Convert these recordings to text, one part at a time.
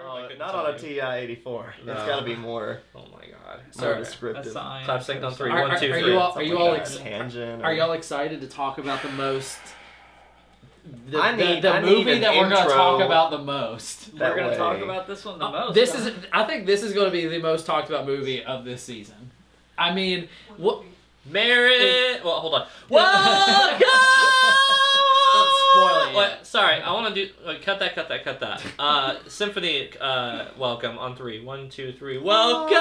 Oh, couldn't not tell on a you. TI-84. No. It's got to be more Oh my god. descriptive. Clap sync on 3. Are- 1, 2, are 3. you all- Something like that. ex- Tangent? Are or- y'all excited to talk about the most? The I need movie an that we're going to intro talk about the most. that We're gonna way. talk about this one the most. This huh? is. I think this is going to be the most talked about movie of this season. I mean, what? Merit. Well, hold on. Welcome! Don't spoil it yet. Wait, sorry, I want to do. Cut that. Symphony. Welcome on 3. 1, 2, 3. Welcome.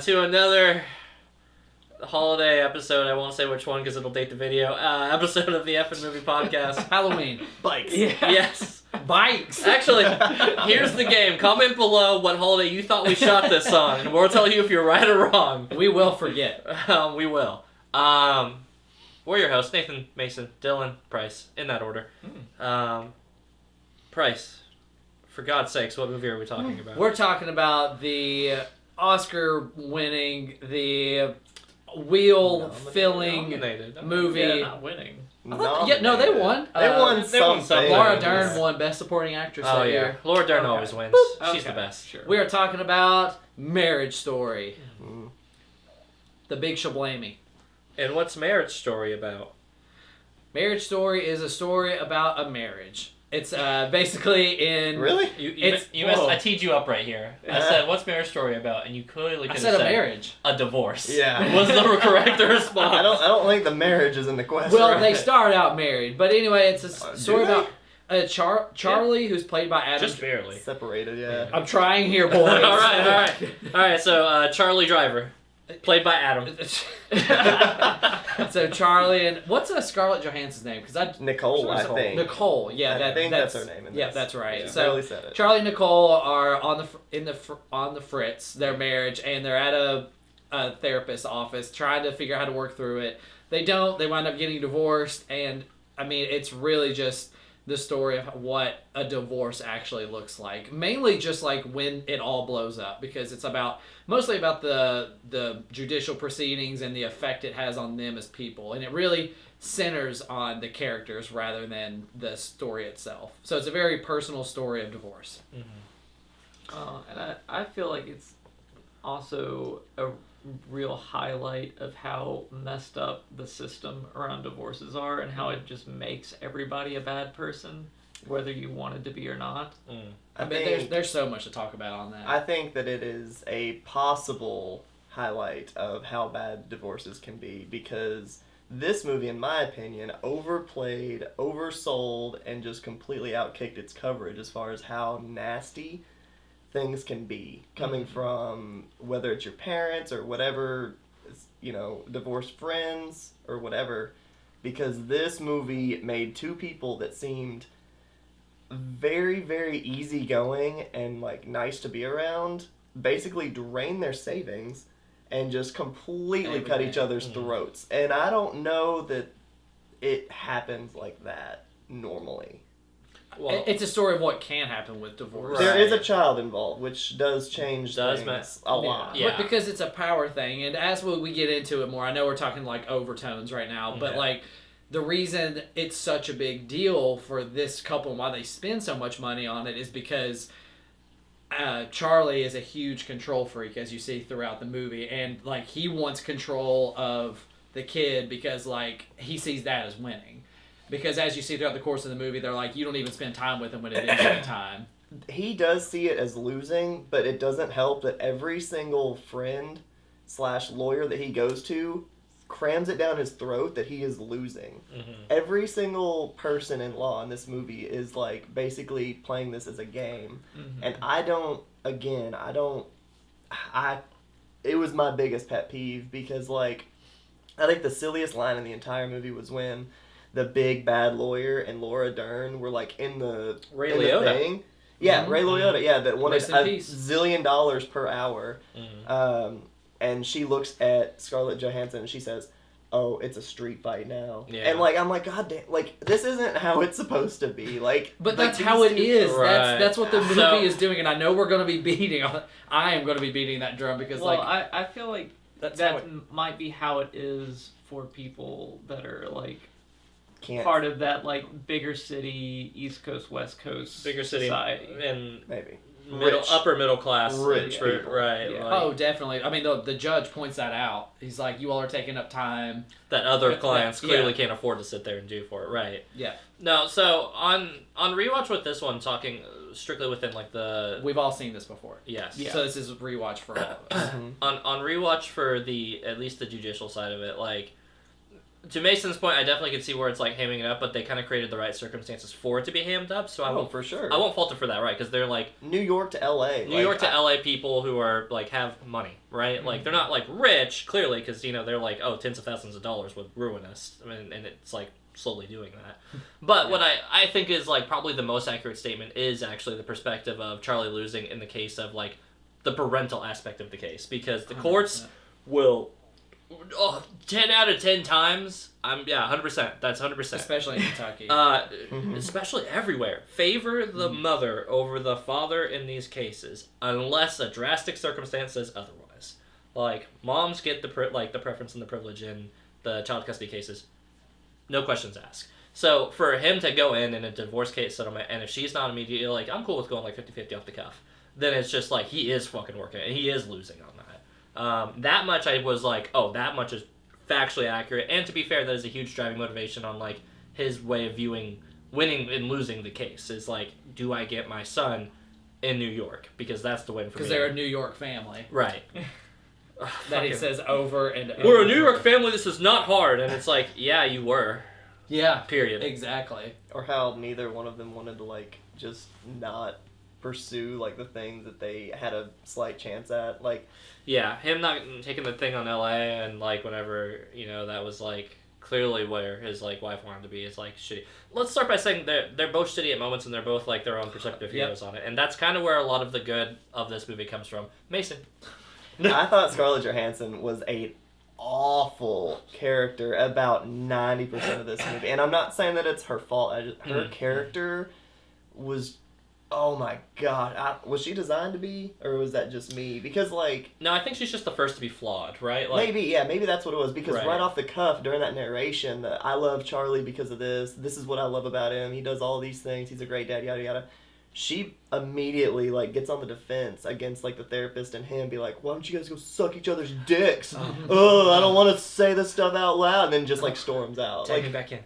To another holiday episode. I won't say which one because it'll date the video. Episode of the Effin' Movie Podcast. Halloween. Bikes. Yes. Bikes. Actually, here's the game. Comment below what holiday you thought we shot this on, and we'll tell you if you're right or wrong. We will forget. We will. We're your hosts, Nathan, Mason, Dylan, Price, in that order. Price, for God's sakes, what movie are we talking about? We're talking about the Oscar-winning, the wheel-filling Nominated. movie. Yeah, not winning. I thought- yeah, no, they won. They won they won something. something. Laura Dern won Best Supporting Actress Oh that yeah, year. Laura Dern Okay. always wins. She's the Okay, best. Sure. We are talking about Marriage Story. Mm. The Big Shablamey. And what's Marriage Story about? Marriage Story is a story about a marriage. It's basically in... Really? You missed. whoa. I teed you up right here. I said, "What's Marriage Story about?" And you clearly I could said have a said marriage. a divorce. Yeah. Was the correct response? I don't think the marriage is in the question. Well, they start out married. But anyway, it's a Do story they? about Charlie, who's played by Adam... Just barely. Separated, yeah. I'm trying here, boys. all right. So Charlie Driver, played by Adam. So Charlie and... What's Scarlett Johansson's name? Because Nicole, I think. Nicole, yeah, I think that's her name in Yeah, this. that's right. Yeah, So barely said it. Charlie and Nicole are on the fritz, their marriage, and they're at a therapist's office trying to figure out how to work through it. They don't. They wind up getting divorced, and I mean, it's really just the story of what a divorce actually looks like. Mainly just like when it all blows up, because it's mostly about the judicial proceedings and the effect it has on them as people, and it really centers on the characters rather than the story itself. So it's a very personal story of divorce. And I feel like it's also a real highlight of how messed up the system around divorces are and how it just makes everybody a bad person, whether you wanted to be or not. I mean, there's so much to talk about on that. I think that it is a possible highlight of how bad divorces can be, because this movie, in my opinion, overplayed, oversold, and just completely outkicked its coverage as far as how nasty things can be, coming from whether it's your parents or whatever, divorced friends or whatever, because this movie made two people that seemed very, very easygoing and like nice to be around basically drain their savings and just completely cut each other's throats. And I don't know that it happens like that normally. Well, it's a story of what can happen with divorce. There is a child involved, which does change Does things a lot. Yeah. But because it's a power thing, and as we get into it more, I know we're talking like overtones right now, but Yeah. like the reason it's such a big deal for this couple and why they spend so much money on it is because Charlie is a huge control freak, as you see throughout the movie, and like he wants control of the kid because like he sees that as winning. Because as you see throughout the course of the movie, they're like, you don't even spend time with him when it is your time. He does see it as losing, but it doesn't help that every single friend / lawyer that he goes to crams it down his throat that he is losing. Every single person in law in this movie is like basically playing this as a game. And it was my biggest pet peeve, because like I think the silliest line in the entire movie was when the big bad lawyer and Laura Dern were like in the Ray in the Liotta. thing. Yeah, Ray Liotta. Yeah, that wanted Rest in $1 peace. zillion per hour. And she looks at Scarlett Johansson and she says, "Oh, it's a street fight now." Yeah. And like I'm like, God damn, like this isn't how it's supposed to be. Like, But like, that's these how it two- is. Right. That's what the movie So- is doing, and I know we're going to be beating on. I am going to be beating that drum because Well, like I feel like That's that how it- might be how it is for people that are like Can't part of that like bigger city, East Coast, West Coast, Bigger city society. and maybe middle upper middle class, Rich people. right? Yeah. Like, Oh, definitely. I mean, the judge points that out. He's like, "You all are taking up time." that other Yeah, clients yeah. clearly can't afford to sit there and do for it, right? Yeah, No, so on rewatch with this one, talking strictly within like the we've all seen this before. yes, Yeah. So this is a rewatch for all of us. on rewatch for the at least the judicial side of it, like to Mason's point, I definitely could see where it's like hamming it up, but they kind of created the right circumstances for it to be hammed up. So I Oh, won't for sure. I won't fault it for that, right? Because they're like New York to L.A. New York to LA people who are like have money, right? Like they're not like rich, clearly, because you know they're like, oh, tens of thousands of dollars would ruin us. I mean, and it's like slowly doing that. But what I think is like probably the most accurate statement is actually the perspective of Charlie losing in the case of like the parental aspect of the case, because the courts will 10 out of 10 times. 100%. That's 100%. Especially in Kentucky. Especially everywhere, favor the mother over the father in these cases, unless a drastic circumstance says otherwise. Like moms get the preference and the privilege in the child custody cases, no questions asked. So for him to go in a divorce case settlement, and if she's not immediately like, I'm cool with going like 50-50 off the cuff, then it's just like he is fucking working and he is losing on that. That much I was like, oh, that much is factually accurate, and to be fair, that is a huge driving motivation on like his way of viewing winning and losing the case. Is like, do I get my son in New York, because that's the win for me. Because they're a New York family. Right. That he Fucking- says over and over. we're a New York family, this is not hard, and it's like, yeah, you were. Yeah. Period. Exactly. Or how neither one of them wanted to like just not pursue like the things that they had a slight chance at. Like, Yeah, him not taking the thing on LA, and like whenever, you know, that was like clearly where his like wife wanted to be. It's like shitty. Let's start by saying they're both shitty at moments, and they're both like their own perspective Yep. heroes on it, and that's kind of where a lot of the good of this movie comes from. Mason. I thought Scarlett Johansson was a awful character about 90% of this movie, and I'm not saying that it's her fault. Her character was, oh my god, was she designed to be, or was that just me? Because like, No, I think she's just the first to be flawed, right? Like, maybe that's what it was. Because Right. right off the cuff during that narration, I love Charlie because of this. This is what I love about him. He does all these things. He's a great dad. Yada yada. She immediately like gets on the defense against like the therapist and him, be like, why don't you guys go suck each other's dicks? Oh, I don't want to say this stuff out loud, and then just like storms out. Take Like, me back in.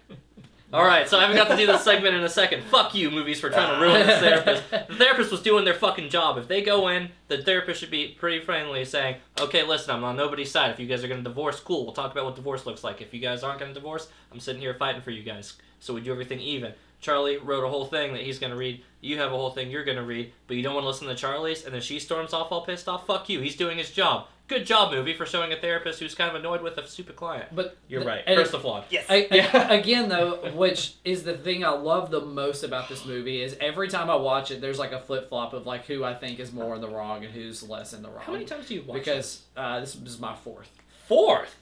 Alright, so I haven't got to do this segment in a second. Fuck you, movies, for trying to ruin this therapist. The therapist was doing their fucking job. If they go in, the therapist should be pretty friendly, saying, okay, listen, I'm on nobody's side. If you guys are going to divorce, cool, we'll talk about what divorce looks like. If you guys aren't going to divorce, I'm sitting here fighting for you guys. So we do everything even. Charlie wrote a whole thing that he's going to read. You have a whole thing you're going to read, but you don't want to listen to Charlie's, and then she storms off all pissed off. Fuck you, he's doing his job. Good job, movie, for showing a therapist who's kind of annoyed with a stupid client. But You're right. and First the flawed. yes. Again, though, which is the thing I love the most about this movie, is every time I watch it, there's like a flip flop of like who I think is more in the wrong and who's less in the wrong. How many times do you watch Because this is my fourth. Fourth?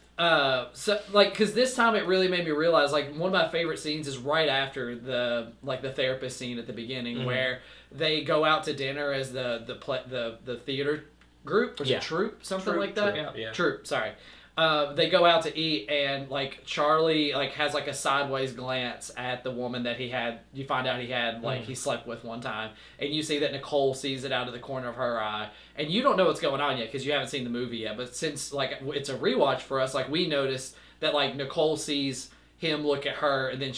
So like, because this time it really made me realize like one of my favorite scenes is right after the therapist scene at the beginning, where they go out to dinner as the theater group, or Yeah. troupe, something Troupe, like that. Yeah. Troupe, sorry. They go out to eat, and like Charlie like has like a sideways glance at the woman that he had. You find out he had like he slept with one time, and you see that Nicole sees it out of the corner of her eye, and you don't know what's going on yet because you haven't seen the movie yet. But since like it's a rewatch for us, like we noticed that like Nicole sees him look at her, and then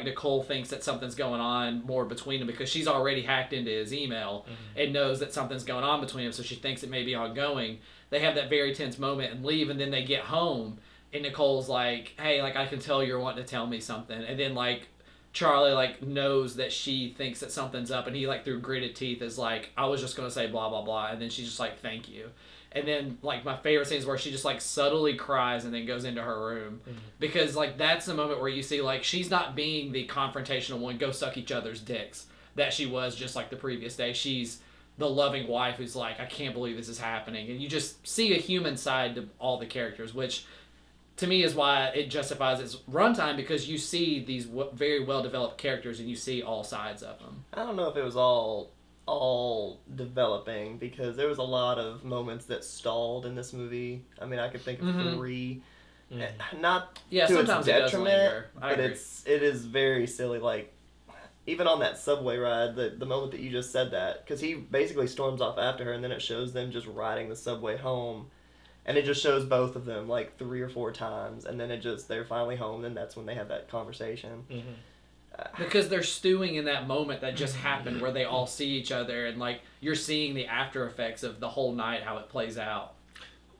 Nicole thinks that something's going on more between them because she's already hacked into his email and knows that something's going on between them, so she thinks it may be ongoing. They have that very tense moment and leave, and then they get home, and Nicole's like, hey, like, I can tell you're wanting to tell me something. And then, like, Charlie, like, knows that she thinks that something's up, and he, like, through gritted teeth is like, I was just going to say blah, blah, blah. And then she's just like, thank you. And then, like, my favorite scene is where she just, like, subtly cries and then goes into her room. Because, like, that's the moment where you see, like, she's not being the confrontational one, go suck each other's dicks, that she was just, like, the previous day. She's the loving wife who's like, I can't believe this is happening. And you just see a human side to all the characters, which to me is why it justifies its runtime, because you see these very well-developed characters and you see all sides of them. I don't know if it was all all developing, because there was a lot of moments that stalled in this movie. I mean, I could think of Mhm. 3. Mhm. Not Yeah, to its sometimes it does detriment, linger. I but agree. it is very silly. Like, even on that subway ride, the moment that you just said that, because he basically storms off after her, and then it shows them just riding the subway home, and it just shows both of them like 3 or 4 times, and then they're finally home, and that's when they have that conversation. Mhm. Because they're stewing in that moment that just happened where they all see each other, and like you're seeing the after effects of the whole night, how it plays out.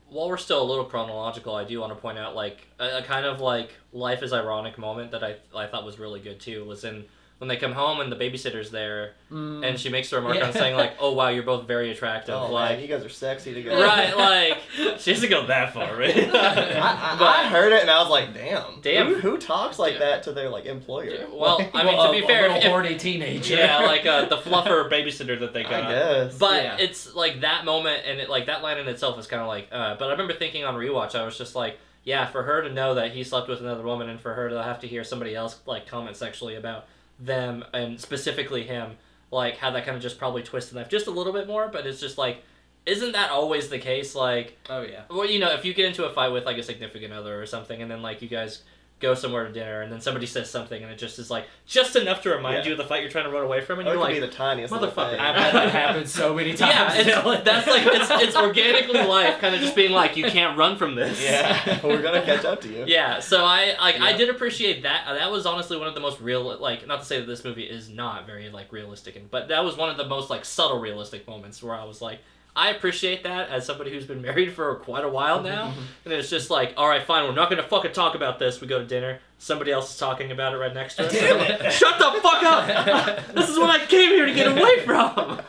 While we're still a little chronological, I do want to point out like a kind of like life is ironic moment that I thought was really good too was in when they come home and the babysitter's there and she makes the remark on saying like, "Oh wow, you're both very attractive." Oh, like man, you guys are sexy together. right, like she doesn't go that far, right? I heard it and I was like, damn. Who talks like Yeah. that to their like employer? Well, I mean, to be fair, a little if- horny teenager. yeah, like the fluffer babysitter that they got. I guess. But Yeah. it's like that moment, and it, like that line in itself is kind of like. But I remember thinking on rewatch, I was just like, yeah, for her to know that he slept with another woman, and for her to have to hear somebody else like comment sexually about them, and specifically him, like how that kind of just probably twisted life just a little bit more. But it's just like, isn't that always the case? Like, Oh yeah. well, you know, if you get into a fight with like a significant other or something, and then like you guys go somewhere to dinner, and then somebody says something, and it just is like just enough to remind Yeah. you of the fight you're trying to run away from, and Or it you're could like, be the tiniest little motherfucker. thing. I've had that happen so many times. yeah, that's like it's organically life, kind of just being like, you can't run from this. Yeah, we're gonna catch up to you. Yeah, so I Yeah. did appreciate that. That was honestly one of the most real, like, not to say that this movie is not very like realistic, but that was one of the most like subtle realistic moments where I was like, I appreciate that as somebody who's been married for quite a while now, and it's just like, all right, fine, we're not gonna fucking talk about this. We go to dinner, somebody else is talking about it right next to us. Damn it. Shut the fuck up! This is what I came here to get away from.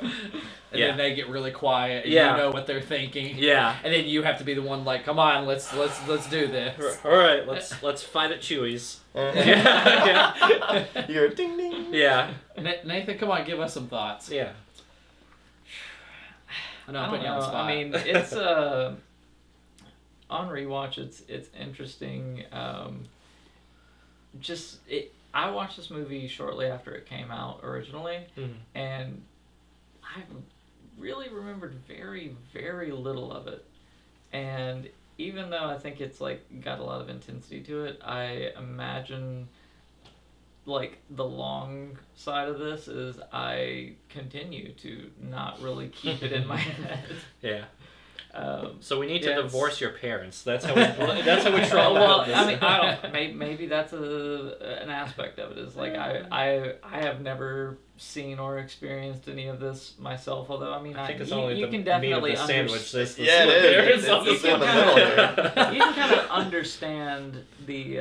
And Yeah. then they get really quiet, and Yeah. you know what they're thinking. Yeah. And then you have to be the one like, come on, let's do this. All right, let's fight at Chewy's. Yeah. Yeah. You're ding ding. Yeah. Nathan, come on, give us some thoughts. Yeah. I know I I'm don't putting you on the know. spot. I mean, it's on rewatch. It's interesting. I watched this movie shortly after it came out originally, Mhm. and I really remembered very, very little of it. And even though I think it's like got a lot of intensity to it, I imagine like the long side of this is I continue to not really keep it in my head. Yeah. Um, So we need to Yeah, it's- divorce your parents. That's how we. That's how we try. well, I mean, I don't. Maybe that's an aspect of it. Is like I have never seen or experienced any of this myself. Although I mean, I think it's you, only you the can meat definitely of the sandwich. This, Yeah, it is. It's It's in the middle here. you can kind of understand the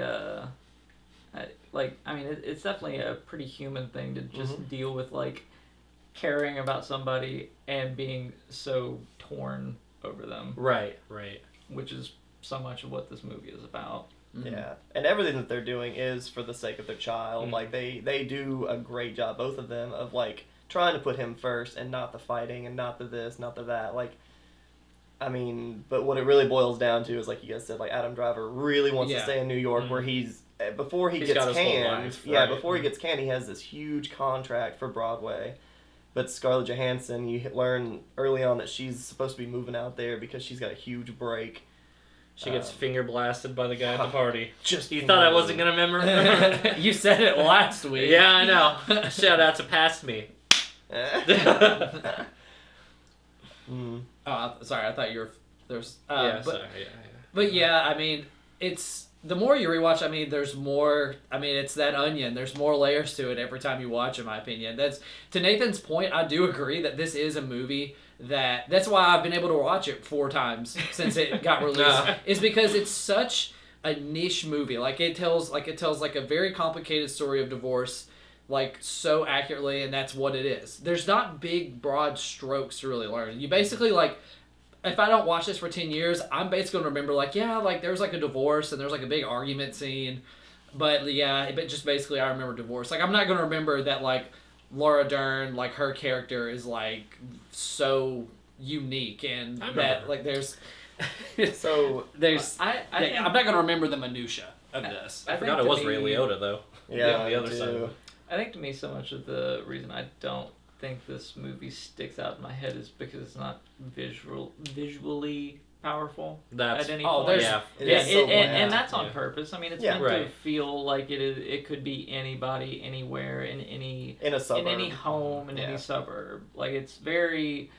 like. I mean, it's definitely a pretty human thing to just deal with, like caring about somebody and being so torn over them, Right. Right. which is so much of what this movie is about. Yeah, and everything that they're doing is for the sake of their child. Mhm. Like they do a great job, both of them, of like trying to put him first and not the fighting and not the this, not the that. Like, I mean, but what it really boils down to is like you guys said, like Adam Driver really wants to Yeah. stay in New York, where he's before he He's gets got his whole canned. life, Yeah, right. before he gets canned, he has this huge contract for Broadway. But Scarlett Johansson, you learn early on that she's supposed to be moving out there because she's got a huge break. She gets finger blasted by the guy at the party. Just You thought I wasn't gonna remember? You said it last week. Yeah, I know. Shout out to Past Me. Mm. Oh, sorry. I thought you were there's. Yeah, but, sorry. Yeah. But yeah, I mean, it's the more you rewatch. I mean, there's more. I mean, it's that onion. There's more layers to it every time you watch. In my opinion, that's to Nathan's point. I do agree that this is a movie that's why I've been able to watch it 4 times since it got released. Nah. Is because it's such a niche movie. Like it tells like a very complicated story of divorce, like so accurately, and that's what it is. There's not big broad strokes to really learn. You basically like. If I don't watch this for 10 years, I'm basically going to remember, like, yeah, like, there was, like, a divorce, and there was, like, a big argument scene, but, yeah, but just basically I remember divorce. Like, I'm not going to remember that, like, Laura Dern, like, her character is, like, so unique, and I that, remember. like, there's, So there's, I think, I'm not going to remember the minutia of this. I think forgot to it was me- Ray Liotta though. yeah, the other I side. do. I think to me so much of the reason I don't think this movie sticks out in my head is because it's not visually powerful That's at any oh, point. there's- yeah. It Yeah, is so bland. and that's on Yeah. purpose. I mean, it's Yeah. meant to Right. feel like it could be anybody, anywhere, in any in a suburb. in any home, in Yeah. any suburb. Like, it's very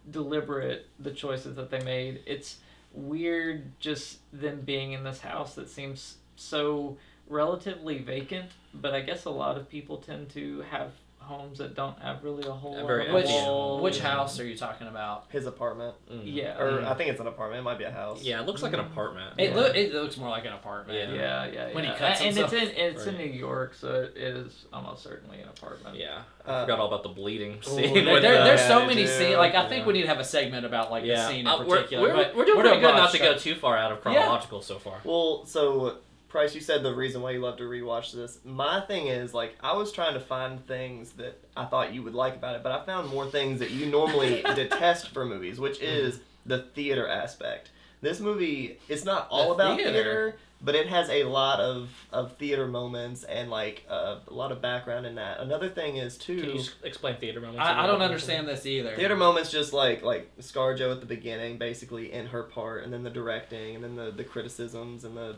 deliberate, the choices that they made. It's weird just them being in this house that seems so relatively vacant, but I guess a lot of people tend to have homes that don't have really a whole lot Very of empty. walls. Which house are you talking about? His apartment, Yeah. or I think it's an apartment. It might be a house. Yeah, it looks like an apartment. It, Yeah. it looks more like an apartment. Yeah. Yeah. When he cuts and himself. it's in Right. New York, so it is almost certainly an apartment. Yeah. I Uh, forgot all about the bleeding Ooh, scene. there- with there's the- so Yeah, many they scenes. do. Like, I think Yeah. we need to have a segment about like yeah. the scene in We're particular. we're but doing pretty doing good broad not to go strokes. too far out of chronological so far. Well, so Price, you said the reason why you love to rewatch this. My thing is, like, I was trying to find things that I thought you would like about it, but I found more things that you normally detest for movies, which is the theater aspect. This movie, it's not all The about theater? theater, but it has a lot of theater moments and, like, a lot of background in that. Another thing is, too... Can you explain theater moments? I don't understand this either. Theater moments, just like ScarJo at the beginning, basically in her part, and then the directing, and then the criticisms, and the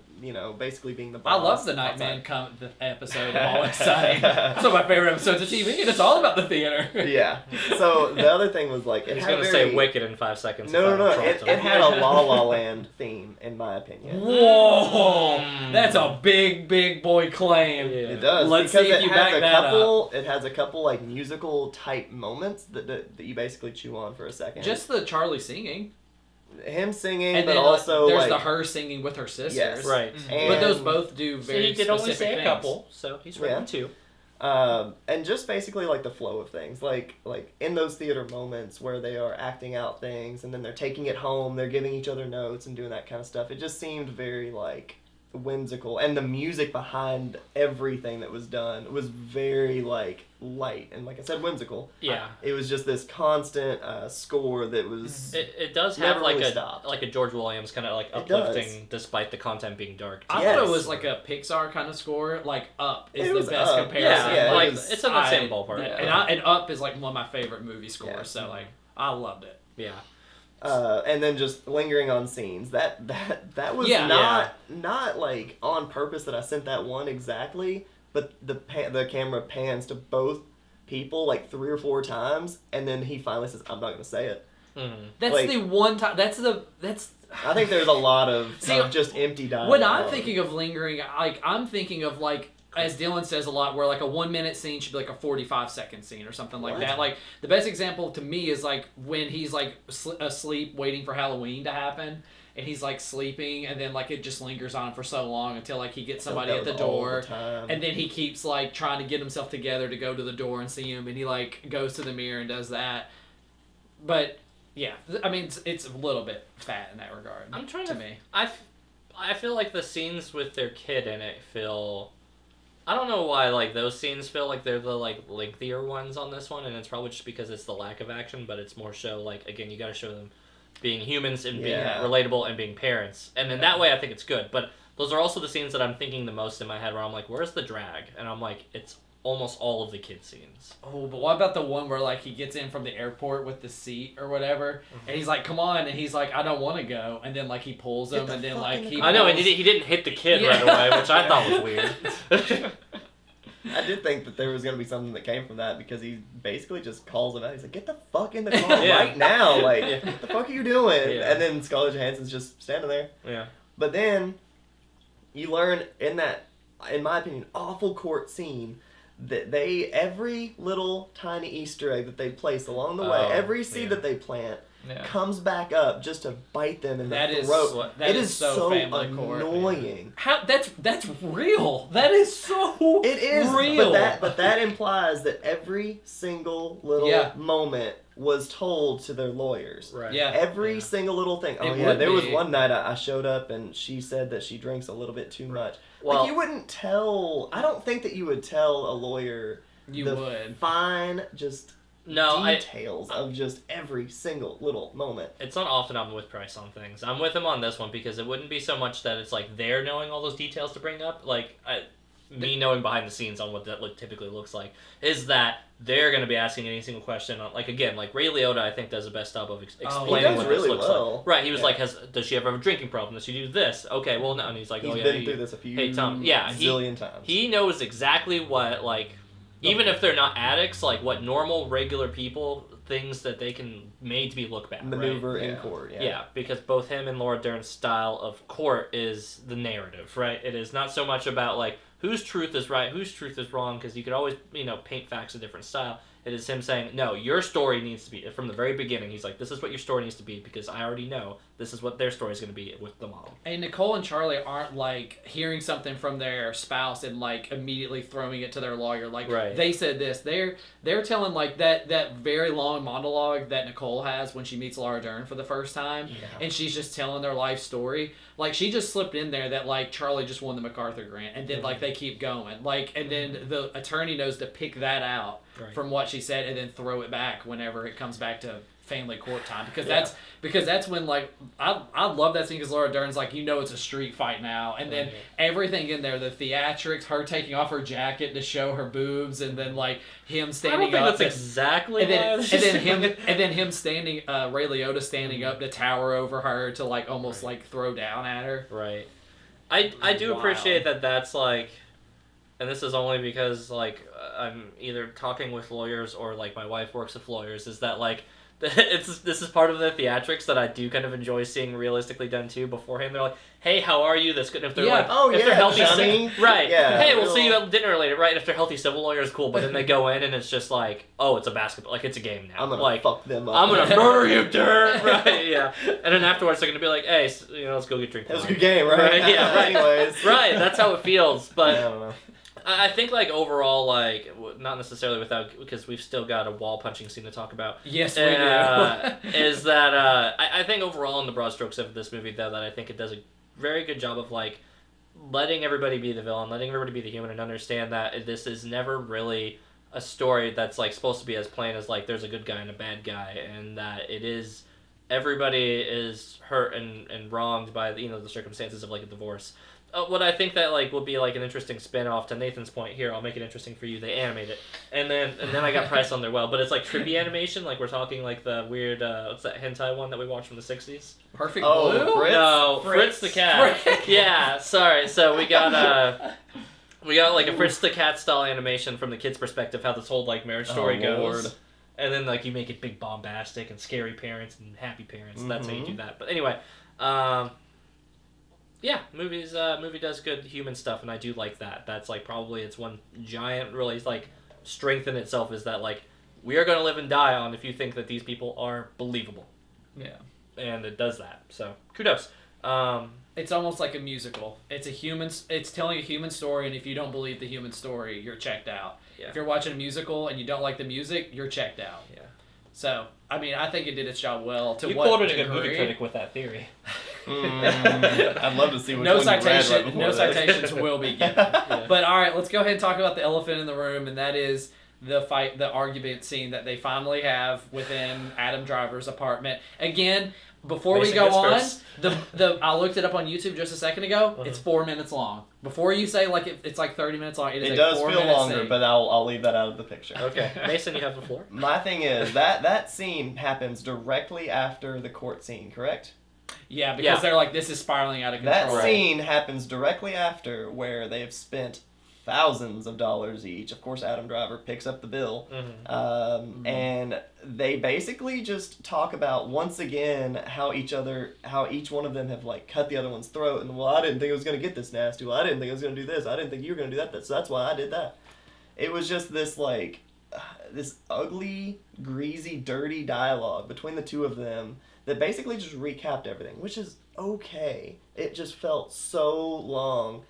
basically being the I boss. love the Nightman the episode of Always Sunny. It's one of my favorite episodes of TV, and it's all about the theater. Yeah. So the other thing was like it He's had gonna very... say Wicked in 5 seconds. No, if no, I no. interrupt It him. had a La La Land theme, in my opinion. Whoa, Mm. that's a big boy claim. Yeah. It does. Let's because see if it you has back a that couple. It has a couple like musical type moments that you basically chew on for a second. Just the Charlie singing, him singing, and but then also there's like the her singing with her sisters. Yes. Right. And, But those both do So very he did only specific say a things. couple, so he's written Yeah. two. And just basically like the flow of things, like in those theater moments where they are acting out things and then they're taking it home, they're giving each other notes and doing that kind of stuff. It just seemed very like whimsical, and the music behind everything that was done was very like light and, like I said, whimsical. Yeah. It was just this constant score that was It does Never have like really a stopped. like a George Williams kind of like It does. uplifting despite the content being dark. I thought it Yes. was like a Pixar kind of score. Like Up is It the was best Up. comparison. Yeah, it like was- it's in the same ballpark. Yeah. And Up is like one of my favorite movie scores. Yeah. So like I loved it. Yeah. and then just lingering on scenes. That was Yeah. not like on purpose that I sent that one exactly, but the camera pans to both people like 3 or 4 times, and then he finally says, "I'm not gonna say it." Mhm. That's Like- the one time. That's. I think there's a lot of, See, of just empty dialogue. When I'm thinking of lingering, like I'm thinking of like, as Dylan says a lot, where like a 1 minute scene should be like a 45-second scene or something like What? that. Like the best example to me is like when he's like asleep waiting for Halloween to happen, and he's like sleeping, and then like it just lingers on for so long until like he gets somebody at the door. And then he keeps like trying to get himself together to go to the door and see him, and he like goes to the mirror and does that. But yeah, I mean it's a little bit fat in that regard. I'm trying to to- me. I feel like the scenes with their kid in it feel. I don't know why like those scenes feel like they're the like lengthier ones on this one, and it's probably just because it's the lack of action. But it's more show like again you got to show them being humans and being Yeah. relatable and being parents, and then that way I think it's good. But those are also the scenes that I'm thinking the most in my head where I'm like, where's the drag? And I'm like, it's almost all of the kid scenes. Oh, but what about the one where like he gets in from the airport with the seat or whatever, and he's like, "Come on," and he's like, "I don't want to go," and then like he pulls Get him, the and then fuck like in the he. car. I know, and pulls- he didn't hit the kid Yeah. right away, which I thought was weird. I did think that there was gonna be something that came from that, because he basically just calls him out. He's like, "Get the fuck in the car Yeah. right now! Like, Yeah. what the fuck are you doing?" Yeah. And then Scarlett Johansson's just standing there. Yeah. But then you learn in that, in my opinion, awful court scene that every little tiny Easter egg that they place along the way, Oh, every seed yeah. that they plant, Yeah. comes back up just to bite them in the That is throat. that It is so family court. annoying. How that's real. That is so. It is real. but that implies that every single little Yeah. moment was told to their lawyers. Right. Yeah. Every Yeah. single little thing. Oh It yeah, would there was be. one night I showed up and she said that she drinks a little bit too much. Well- like, you wouldn't tell. I don't think that you would tell a lawyer You the would. fine just No, details of just every single little moment. It's not often I'm with Price on things. I'm with him on this one because it wouldn't be so much that it's like they're knowing all those details to bring up. Like, me knowing behind the scenes on what that typically looks like, is that they're going to be asking any single question on, like, again, like Ray Liotta, I think, does the best job of explaining he does what really this looks well. like. Right, he was Yeah. like, does she ever have a drinking problem? Does she do this? Okay, well, no. And he's like, He's oh, yeah. been through this a few zillion times. He knows exactly what, like, even if they're not addicts, like, what normal, regular people, things that they can made to be looked back. Maneuver right? in court, Yeah, because both him and Laura Dern's style of court is the narrative, right? It is not so much about, like, whose truth is right, whose truth is wrong, because you could always, paint facts a different style. It is him saying, no, your story needs to be, from the very beginning, he's like, this is what your story needs to be, because I already know this is what their story is going to be with the mom. And Nicole and Charlie aren't, like, hearing something from their spouse and, like, immediately throwing it to their lawyer. Like, Right. they said this. They're telling, like, that very long monologue that Nicole has when she meets Laura Dern for the first time. Yeah. And she's just telling their life story. Like, she just slipped in there that, like, Charlie just won the MacArthur grant. And then, like, they keep going. Like, and then the attorney knows to pick that out Right. from what she said and then throw it back whenever it comes back to family court time, because Yeah. that's when, like, I love that scene because Laura Dern's like, it's a street fight now, and then everything in there, the theatrics, her taking off her jacket to show her boobs, and then, like, him I standing don't think up that's exactly and then, why and then him standing, Ray Liotta standing up to tower over her to, like, almost like throw down at her. Right. I do Wow. appreciate that that's, like, and this is only because, like, I'm either talking with lawyers or, like, my wife works with lawyers, is that, like, this is part of the theatrics that I do kind of enjoy seeing realistically done too. Beforehand, they're like, "Hey, how are you?" This good. If they're Yeah. like, Oh, if yeah, they're healthy, Johnny. right? Yeah, Hey, we'll real- see you at dinner later, right? If they're healthy civil lawyers, cool. But then they go in and it's just like, oh, it's a basketball, like it's a game now. I'm gonna like, fuck them up. I'm gonna murder you, dirt. Right? Yeah. And then afterwards, they're gonna be like, "Hey, let's go get drink." That was a wine." good game, right? Right, yeah, right. Anyways. Right. That's how it feels, but. I don't know. I think, like, overall, like, not necessarily without, because we've still got a wall punching scene to talk about. Yes, we do. Is that, I think overall in the broad strokes of this movie, though, that I think it does a very good job of, like, letting everybody be the villain, letting everybody be the human, and understand that this is never really a story that's, like, supposed to be as plain as, like, there's a good guy and a bad guy, and that it is, everybody is hurt and wronged by, the circumstances of, like, a divorce. What I think that, like, would be, like, an interesting spin-off to Nathan's point here, I'll make it interesting for you, they animate it. And then I got Price on there well, but it's, like, trippy animation, like, we're talking, like, the weird, what's that hentai one that we watched from the 60s? Perfect Oh, Blue? Fritz? No, Fritz the Cat. Frick. Yeah, sorry, so we got, like, a Fritz the Cat style animation from the kid's perspective, how this whole, like, marriage story goes. Lord. And then, like, you make it big bombastic and scary parents and happy parents, that's how you do Mhm. that. But anyway, yeah, movie does good human stuff, and I do like that. That's, like, probably its one giant, really, like, strength in itself is that, like, we are going to live and die on if you think that these people are believable. Yeah. And it does that. So, kudos. It's almost like a musical. It's telling a human story, and if you don't believe the human story, you're checked out. Yeah. If you're watching a musical and you don't like the music, you're checked out. Yeah. So, I mean, I think it did its job well. You quoted a good movie critic with that theory. I'd love to see which No one you read right citation, before no this. citations will be given. But all right, let's go ahead and talk about the elephant in the room, and that is the argument scene that they finally have within Adam Driver's apartment. Again, before Mason we go goes on, first. I looked it up on YouTube just a second ago. Uh-huh. It's 4 minutes long. Before you say like it's like 30 minutes long, it is It a does 4 feel minute longer, scene. but I'll leave that out of the picture. Okay. Mason, you have the floor. My thing is that scene happens directly after the court scene, correct? Yeah, because Yeah. they're like, this is spiraling out of That control. scene happens directly after where they have spent thousands of dollars each. Of course, Adam Driver picks up the bill. Mm-hmm. And they basically just talk about once again how each one of them have like cut the other one's throat, and well, I didn't think it was gonna get this nasty. Well, I didn't think it was gonna do this. I didn't think you were gonna do that. So that's why I did that. It was just this like this ugly, greasy, dirty dialogue between the two of them that basically just recapped everything, which is okay. It just felt so long.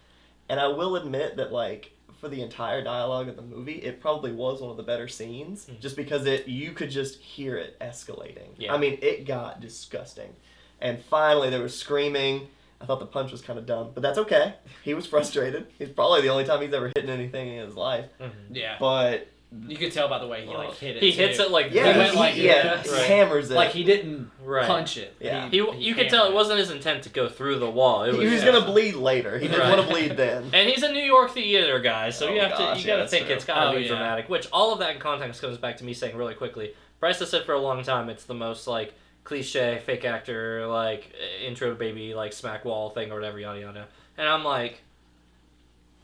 And I will admit that, like, for the entire dialogue of the movie, it probably was one of the better scenes, just because you could just hear it escalating. Yeah. I mean, it got disgusting. And finally, there was screaming. I thought the punch was kind of dumb, but that's okay. He was frustrated. It's probably the only time he's ever hit anything in his life. Yeah. But You could tell by the way he like hit it. He hits too. it like Yeah, He went like he this. hammers it. Like he didn't Right. punch it. Yeah. You could tell it wasn't his intent to go through the wall. It he was, was gonna bleed later. He didn't Right. want to bleed then. and he's a New York theater guy, so Oh, you gosh, gotta that's think true. it's gotta Oh, be yeah. dramatic. Which all of that in context comes back to me saying really quickly. Bryce has said for a long time it's the most like cliche fake actor like intro baby like smack wall thing or whatever yada yada, and I'm like.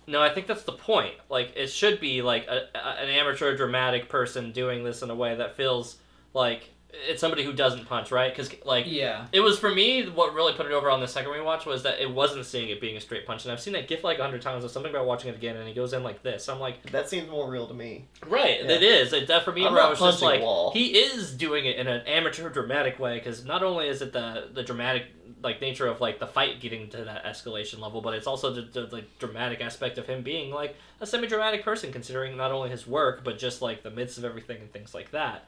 No, I think that's the point. Like, it should be like an amateur dramatic person doing this in a way that feels like it's somebody who doesn't punch, right? Because like, Yeah. it was for me what really put it over on the second rewatch was that it wasn't seeing it being a straight punch, and I've seen that gif like 100 times. There's something about watching it again, and he goes in like this. I'm like, That seems more real to me. right, Yeah. it is. That for me, I'm where I not was just punching like, a wall. he is doing it in an amateur dramatic way because not only is it the dramatic like nature of like the fight getting to that escalation level, but it's also the dramatic aspect of him being like a semi-dramatic person, considering not only his work but just like the midst of everything and things like that.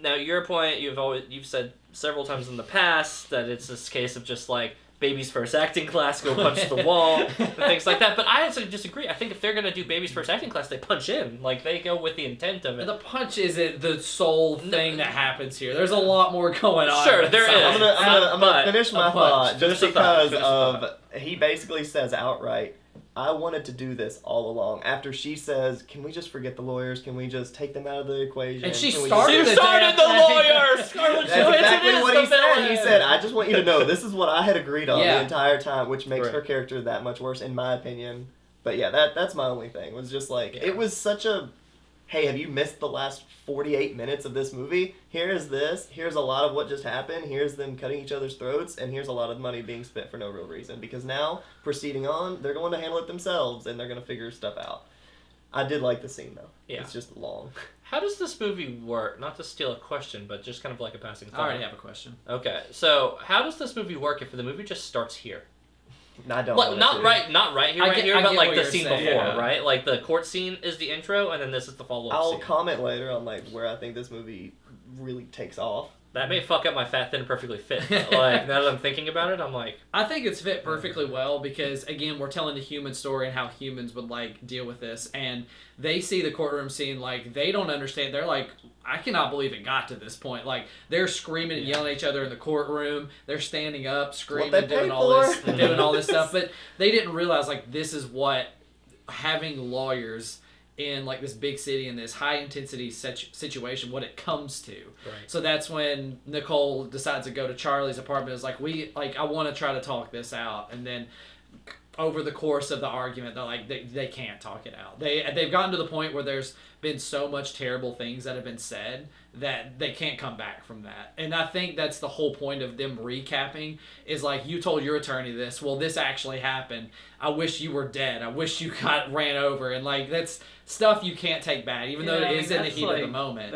Now, your point, you've said several times in the past that it's this case of just like baby's first acting class, go punch the wall, and things like that. But I actually disagree. I think if they're gonna do baby's first acting class, they punch in. Like they go with the intent of it. The punch isn't the sole thing that happens here. There's a lot more going on. Sure, there besides- is. I'm gonna But finish my a punch. thought Finish just the thought. because Finish the of he basically says outright, I wanted to do this all along. After she says, can we just forget the lawyers? Can we just take them out of the equation? And she Can we started You the started the damn thing. lawyer! Scarlett That's Johansson exactly is what the he said. He villain! said, I just want you to know this is what I had agreed on Yeah. the entire time, which makes Right. her character that much worse, in my opinion. But yeah, that's my only thing. Was just like, Yeah. it was such a, hey, have you missed the last 48 minutes of this movie? Here is this. Here's a lot of what just happened. Here's them cutting each other's throats. And here's a lot of money being spent for no real reason. Because now, proceeding on, they're going to handle it themselves and they're going to figure stuff out. I did like the scene, though. Yeah. It's just long. How does this movie work? Not to steal a question, but just kind of like a passing I thought. already have a question. Okay, so how does this movie work if the movie just starts here? I don't Like, want not to. right, not right here, I right get- here, I but get like what the you're scene saying, before, yeah. right? Like the court scene is the intro, and then this is the follow-up I'll scene. comment later on like where I think this movie really takes off. That may fuck up my fat, thin, perfectly fit. Like now that I'm thinking about it, I'm like, I think it's fit perfectly well because again, we're telling the human story and how humans would like deal with this, and they see the courtroom scene like they don't understand. They're like, I cannot believe it got to this point. Like they're screaming and yelling at each other in the courtroom. They're standing up, screaming, they doing pay all this, for. doing all this stuff. But they didn't realize like this is what having lawyers in like this big city in this high intensity situation, what it comes to. right. So that's when Nicole decides to go to Charlie's apartment. It's like, I want to try to talk this out. And then over the course of the argument, they're like, they can't talk it out. They've gotten to the point where there's been so much terrible things that have been said that they can't come back from that. And I think that's the whole point of them recapping is like, you told your attorney this. Well, this actually happened. I wish you were dead. I wish you got ran over. And like, that's stuff you can't take back, even though it is in the that's heat of the like moment.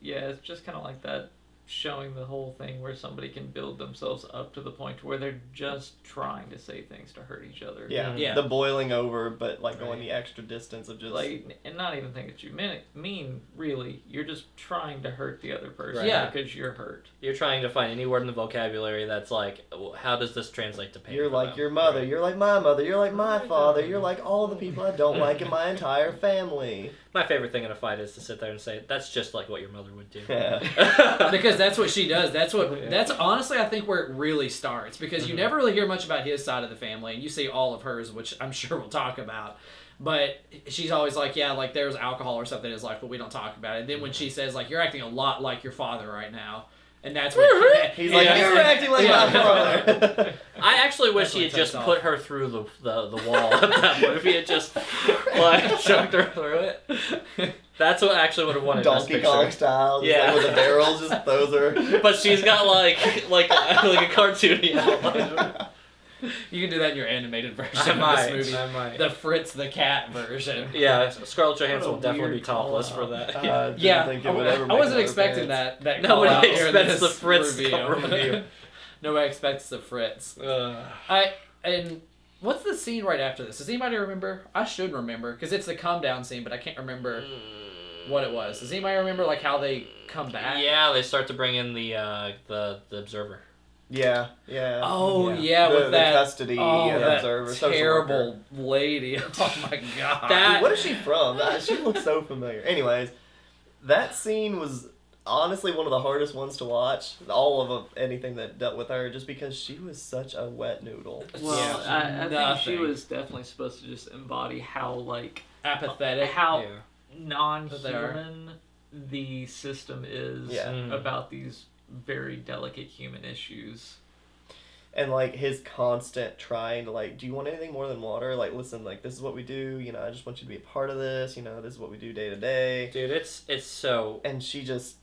Yeah, it's just kind of like that, showing the whole thing where somebody can build themselves up to the point where they're just trying to say things to hurt each other. Yeah, Yeah. the boiling over, but like going Right. the extra distance of just Like, and not even think that you mean really. You're just trying to hurt the other person Right. Yeah. because you're hurt. You're trying to find any word in the vocabulary that's like, well, how does this translate to pain? you're for like them? your mother, Right. you're like my mother, you're like my Right. father, you're like all the people I don't like in my entire family. My favorite thing in a fight is to sit there and say, that's just like what your mother would do. Yeah. Because that's what she does. That's what. Yeah. That's honestly, I think, where it really starts. Because you Mhm. never really hear much about his side of the family, and you see all of hers, which I'm sure we'll talk about. But she's always like, yeah, like there's alcohol or something in his life, but we don't talk about it. And then when she says, like, you're acting a lot like your father right now, and that's what He's like, Yeah. you're acting like Yeah. my father. I actually wish That's he what had takes just off. put her through the wall of that point. If he had just like shoved her through it. That's what I actually would have wanted. Best Donkey Picture. Kong style, just Yeah. like with the barrel just throws her. But she's got like a cartoony outline. You can do that in your animated version I of might. this movie. I might. The Fritz the Cat version. Yeah, Scarlett Johansson will What a definitely be weird topless for call-out. that. Didn't Yeah, think it would ever I make wasn't another expecting appearance. that Nobody call out here in expects this the Fritz review. review. Nobody expects the Fritz. And what's the scene right after this? Does anybody remember? I should remember because it's the come down scene, but I can't remember what it was. Does anybody remember like how they come back? Yeah, they start to bring in the observer. Yeah. Oh Yeah. yeah, The with that custody that observer, social terrible worker. lady. Oh my god. That- What is she from? She looks so familiar. Anyways, that scene was honestly one of the hardest ones to watch. All of anything that dealt with her, just because she was such a wet noodle. Well, I think she Nothing. was definitely supposed to just embody how like apathetic. how Yeah. non-human the system is Yeah. Mm. about these very delicate human issues. And like his constant trying to like, do you want anything more than water? Like, listen, like this is what we do. You know, I just want you to be a part of this. You know, this is what we do day to day. Dude, it's so And she just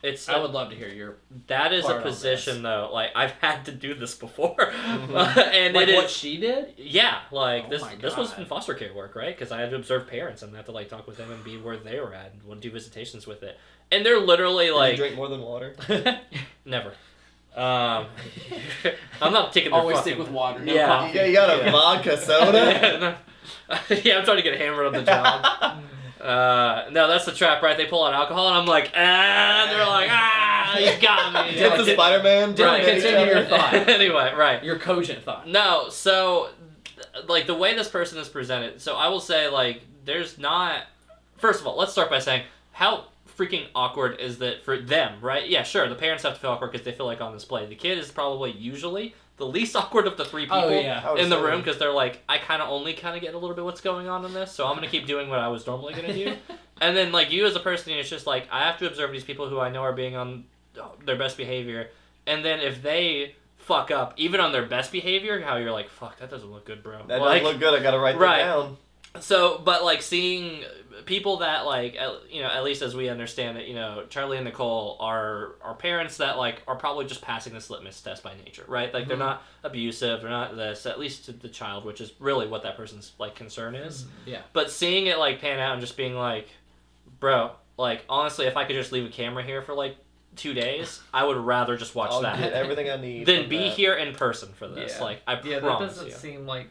it's I would love to hear your that is a part on position though. Like I've had to do this before, Mhm. and like it what is she did. yeah. Like Oh this my this was God. in foster care work, right? Because I had to observe parents and have to like talk with them and be where they were at and want to do visitations with it. And they're literally did you like drink more than water. never. I'm not taking their Always fucking, stick with water. No Yeah. coffee. Yeah, you got a Yeah. vodka soda. yeah, no. Yeah, I'm trying to get hammered on the job. No, that's the trap, right? They pull out alcohol, and I'm like, and they're like, you got me. Get the Dylan, Spider-Man. Dylan, right, continue each your other. thought. Anyway, right. Your cogent thought. No, so like the way this person is presented. So I will say like there's not. First of all, let's start by saying how freaking awkward is that for them, right? Yeah, sure. The parents have to feel awkward because they feel like on display. The kid is probably usually the least awkward of the three people Oh yeah. Oh, in the so- room because they're like, I kind of get a little bit what's going on in this, so I'm gonna keep doing what I was normally gonna do. And then like you as a person, it's just like I have to observe these people who I know are being on their best behavior, and then if they fuck up, even on their best behavior, how you're like, fuck, that doesn't look good, bro. That like, doesn't look good. I gotta write Right. that down. so, but like seeing people that like, at least as we understand it, Charlie and Nicole are parents that like are probably just passing this litmus test by nature, right? Like they're not abusive, they're not this, at least to the child, which is really what that person's like concern is. Yeah. But seeing it like pan out and just being like, bro, like honestly, if I could just leave a camera here for like 2 days, I would rather just watch I'll that get everything I need. than from be that. here in person for this. Yeah. Like I Yeah, that promise doesn't you. seem like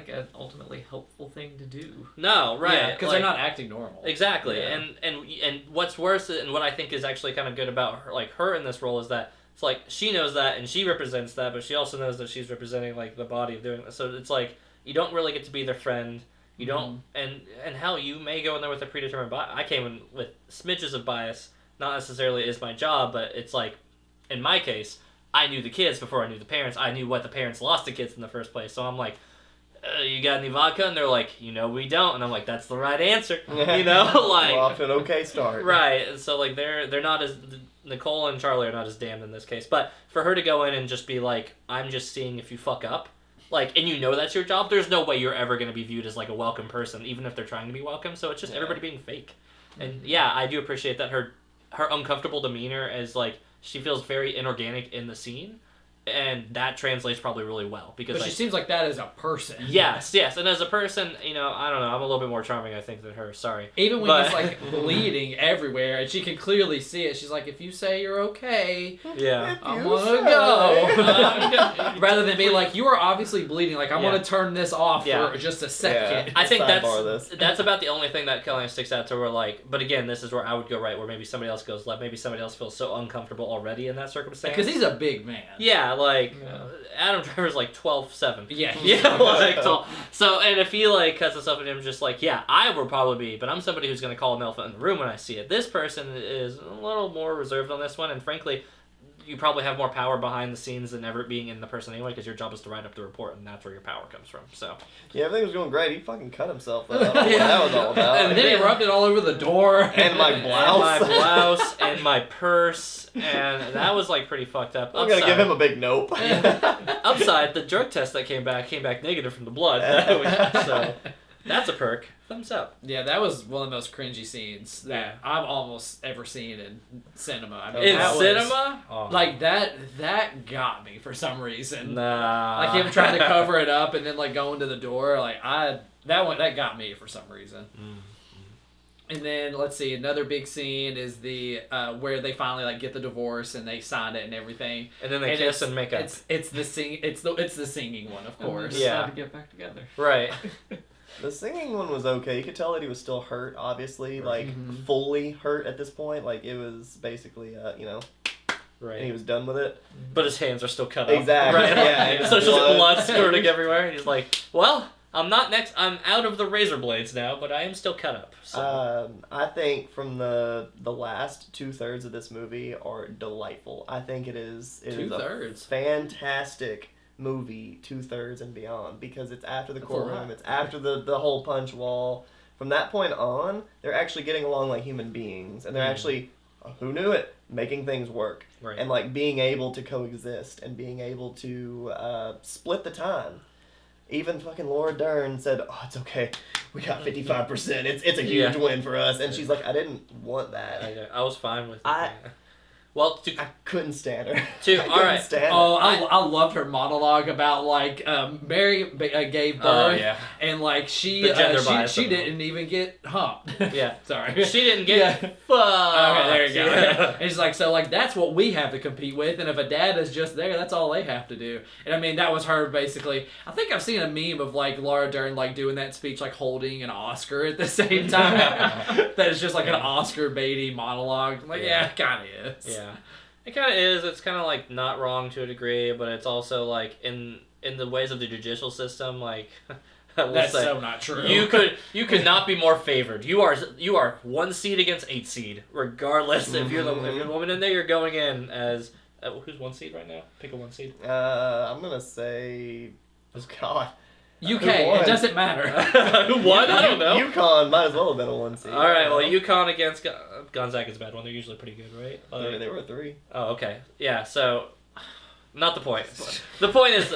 an ultimately helpful thing to do. No, right? Because like, they're not acting normal. exactly. Yeah. And what's worse, and what I think is actually kind of good about her, like her in this role, is that it's like she knows that and she represents that, but she also knows that she's representing like the body of doing this. So it's like you don't really get to be their friend. You don't, and hell, you may go in there with a predetermined bias. I came in with smidges of bias. Not necessarily is my job, but it's like, in my case, I knew the kids before I knew the parents. I knew what the parents lost to kids in the first place. So I'm like, you got any vodka? And they're like, we don't. And I'm like, that's the right answer. Like, We're off to an okay start. right. And so like they're not as Nicole and Charlie are not as damned in this case. But for her to go in and just be like, I'm just seeing if you fuck up, like, and that's your job. There's no way you're ever going to be viewed as like a welcome person, even if they're trying to be welcome. So it's just everybody being fake. And yeah, I do appreciate that her uncomfortable demeanor is like she feels very inorganic in the scene, and that translates probably really well because But she seems like that as a person. yes, and as a person, I don't know, I'm a little bit more charming I think than her. Sorry. Even when But- he's like bleeding everywhere, and she can clearly see it. She's like, "If you say you're okay, Yeah. I'm You gonna say. go." Rather than be like, "You are obviously bleeding. Like I'm Yeah. gonna turn this off Yeah. for just a second." I think Sidebar that's about the only thing that kind of sticks out to her. Like, but again, this is where I would go right, where maybe somebody else goes left, maybe somebody else feels so uncomfortable already in that circumstance. Because he's a big man. yeah, like Yeah. Adam Driver's like 12'7". Yeah. Yeah, like so, and if he like cuts himself and him just like, yeah, I will probably be, but I'm somebody who's gonna call an elephant in the room when I see it. This person is a little more reserved on this one, and frankly, you probably have more power behind the scenes than ever being in the person anyway, because your job is to write up the report, and that's where your power comes from. So Yeah, everything was going great. He fucking cut himself. Though. I don't know what that was all about. And then he rubbed it all over the door. And my and blouse. my blouse, and my purse, and that was like pretty fucked up. I'm gonna give him a big nope. Upside, the drug test that came back negative from the blood. So that's a perk. Thumbs up. Yeah, that was one of the most cringy scenes that I've almost ever seen in cinema. I mean, In that was- cinema? Oh. like that got me for some reason. Nah. Like him trying to cover it up and then like going to the door. Like that got me for some reason. And then let's see, another big scene is the where they finally like get the divorce and they signed it and everything. And then they And kiss it's- and make up. It's the singing one, of And they course. decide Yeah. to get back together. Right. The singing one was okay. You could tell that he was still hurt, obviously, like Mhm. fully hurt at this point. Like it was basically, Right. and he was done with it. But his hands are still cut off. Exactly. Right. Yeah. So it's just blood squirting everywhere. He's like, well, I'm not next. I'm out of the razor blades now, but I am still cut up. So. I think from the last 2/3 of this movie are delightful. I think it is a 2/3. fantastic movie, 2/3 and beyond, because it's after the That's courtroom, alright. it's after the whole punch wall. From that point on, they're actually getting along like human beings, and they're actually, who knew it, making things work, Right. and like being able to coexist and being able to split the time. Even fucking Laura Dern said, "Oh, it's okay. We got 55%. It's a huge win for us." And she's like, "I didn't want that. I was fine with it. I- Well, I couldn't stand her. To- I all couldn't right. stand her. Oh, I loved her monologue about like Mary gave birth, yeah. and like she The gender bias she of it. didn't even get humped. Yeah. Sorry. She didn't get Yeah. fucked. Okay, there you go. Yeah. And she's like, so like that's what we have to compete with, and if a dad is just there, that's all they have to do. And I mean, that was her basically. I think I've seen a meme of like Laura Dern like doing that speech, like holding an Oscar at the same time. That is just like an Oscar baity monologue. I'm like, yeah, it kind of is. Yeah. It kind of is. It's kind of like not wrong to a degree, but it's also like in the ways of the judicial system, like I will That's say, so not true. you could not be more favored. You are 1 seed against 8 seed, regardless if you're the woman in there. You're going in as who's 1 seed right now? Pick a 1 seed. I'm gonna say, oh God, UK. Who won? It doesn't matter. Who won? I don't know. UConn might as well have been a 1 seed. All right. Well, UConn against Gonzaga's a bad one. They're usually pretty good, right? They were a 3. Oh, okay. Yeah, so not the point. The point is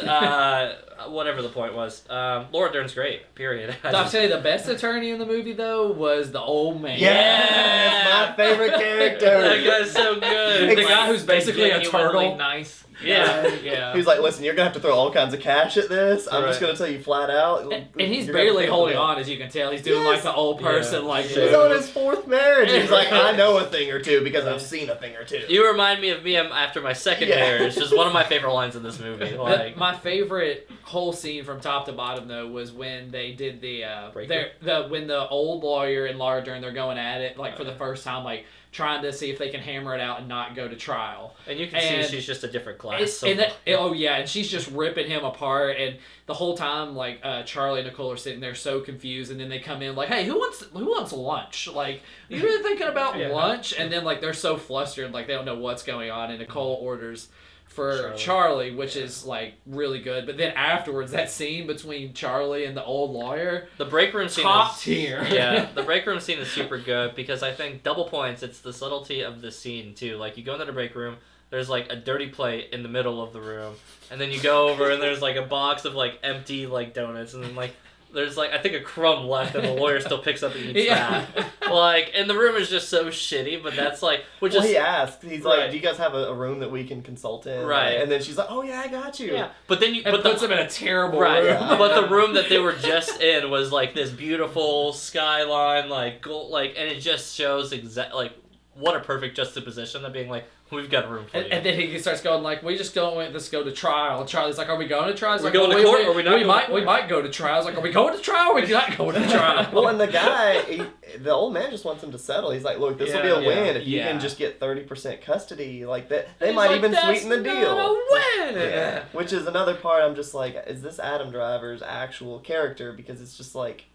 whatever the point was. Laura Dern's great, period. I'll tell you, the best attorney in the movie though was the old man. Yes, my favorite character. That guy's so good. The guy who's basically a Genuinely turtle. Nice. Yeah. Yeah. He's like, listen, you're gonna have to throw all kinds of cash at this. I'm just Right. gonna tell you flat out. And he's You're gonna barely have to holding pay for on, as you can tell. He's doing Yes. like the old person, Yeah. like that. He's on his 4th marriage. He's like, I know a thing or two because I've seen a thing or two. You remind me of me after my second Yeah. marriage. Just one of my favorite lines in this movie. Like, My favorite whole scene from top to bottom though was when they did Breaker? when the old lawyer and Laura Dern, they're going at it like for the first time, like trying to see if they can hammer it out and not go to trial. and you can and see she's just a different class. It's, So and oh yeah, and she's just ripping him apart, and the whole time like Charlie and Nicole are sitting there so confused, and then they come in like, hey, who wants lunch? Like, you really thinking about Yeah. lunch? And then like they're so flustered, like they don't know what's going on, and Nicole orders for Charlie. Charlie, which is like really good. But then afterwards, that scene between Charlie and the old lawyer, the break room scene top is, tier. Yeah, the break room scene is super good because I think double points. It's the subtlety of the scene too. Like you go into the break room, there's like a dirty plate in the middle of the room, and then you go over and there's like a box of like empty like donuts, and then like there's like I think a crumb left, and the lawyer still picks up and eats Yeah. that. Like, and the room is just so shitty, but that's like which Well, is he asked. He's Right. like, "Do you guys have a room that we can consult in?" Right. And then she's like, "Oh yeah, I got you." yeah. But then you And but puts the him in a terrible right, room. Yeah. but the room that they were just in was like this beautiful skyline, like gold, like, and it just shows like what a perfect juxtaposition of being like, we've got room for you. And then he starts going like, "We just don't want this to go to trial." And Charlie's like, "Are we going to trial?" He's We're like, going "Well, to court, or we not going to might court?" we might go to trial." He's like, "Are we going to trial? Or are we not going to trial?" Well, and the guy, the old man just wants him to settle. He's like, "Look, this will be a Yeah, win if you yeah. can just get 30% custody. Like that, they He's might like, even "That's sweeten the not deal." a win. Yeah. Which is another part. I'm just like, is this Adam Driver's actual character? Because it's just like,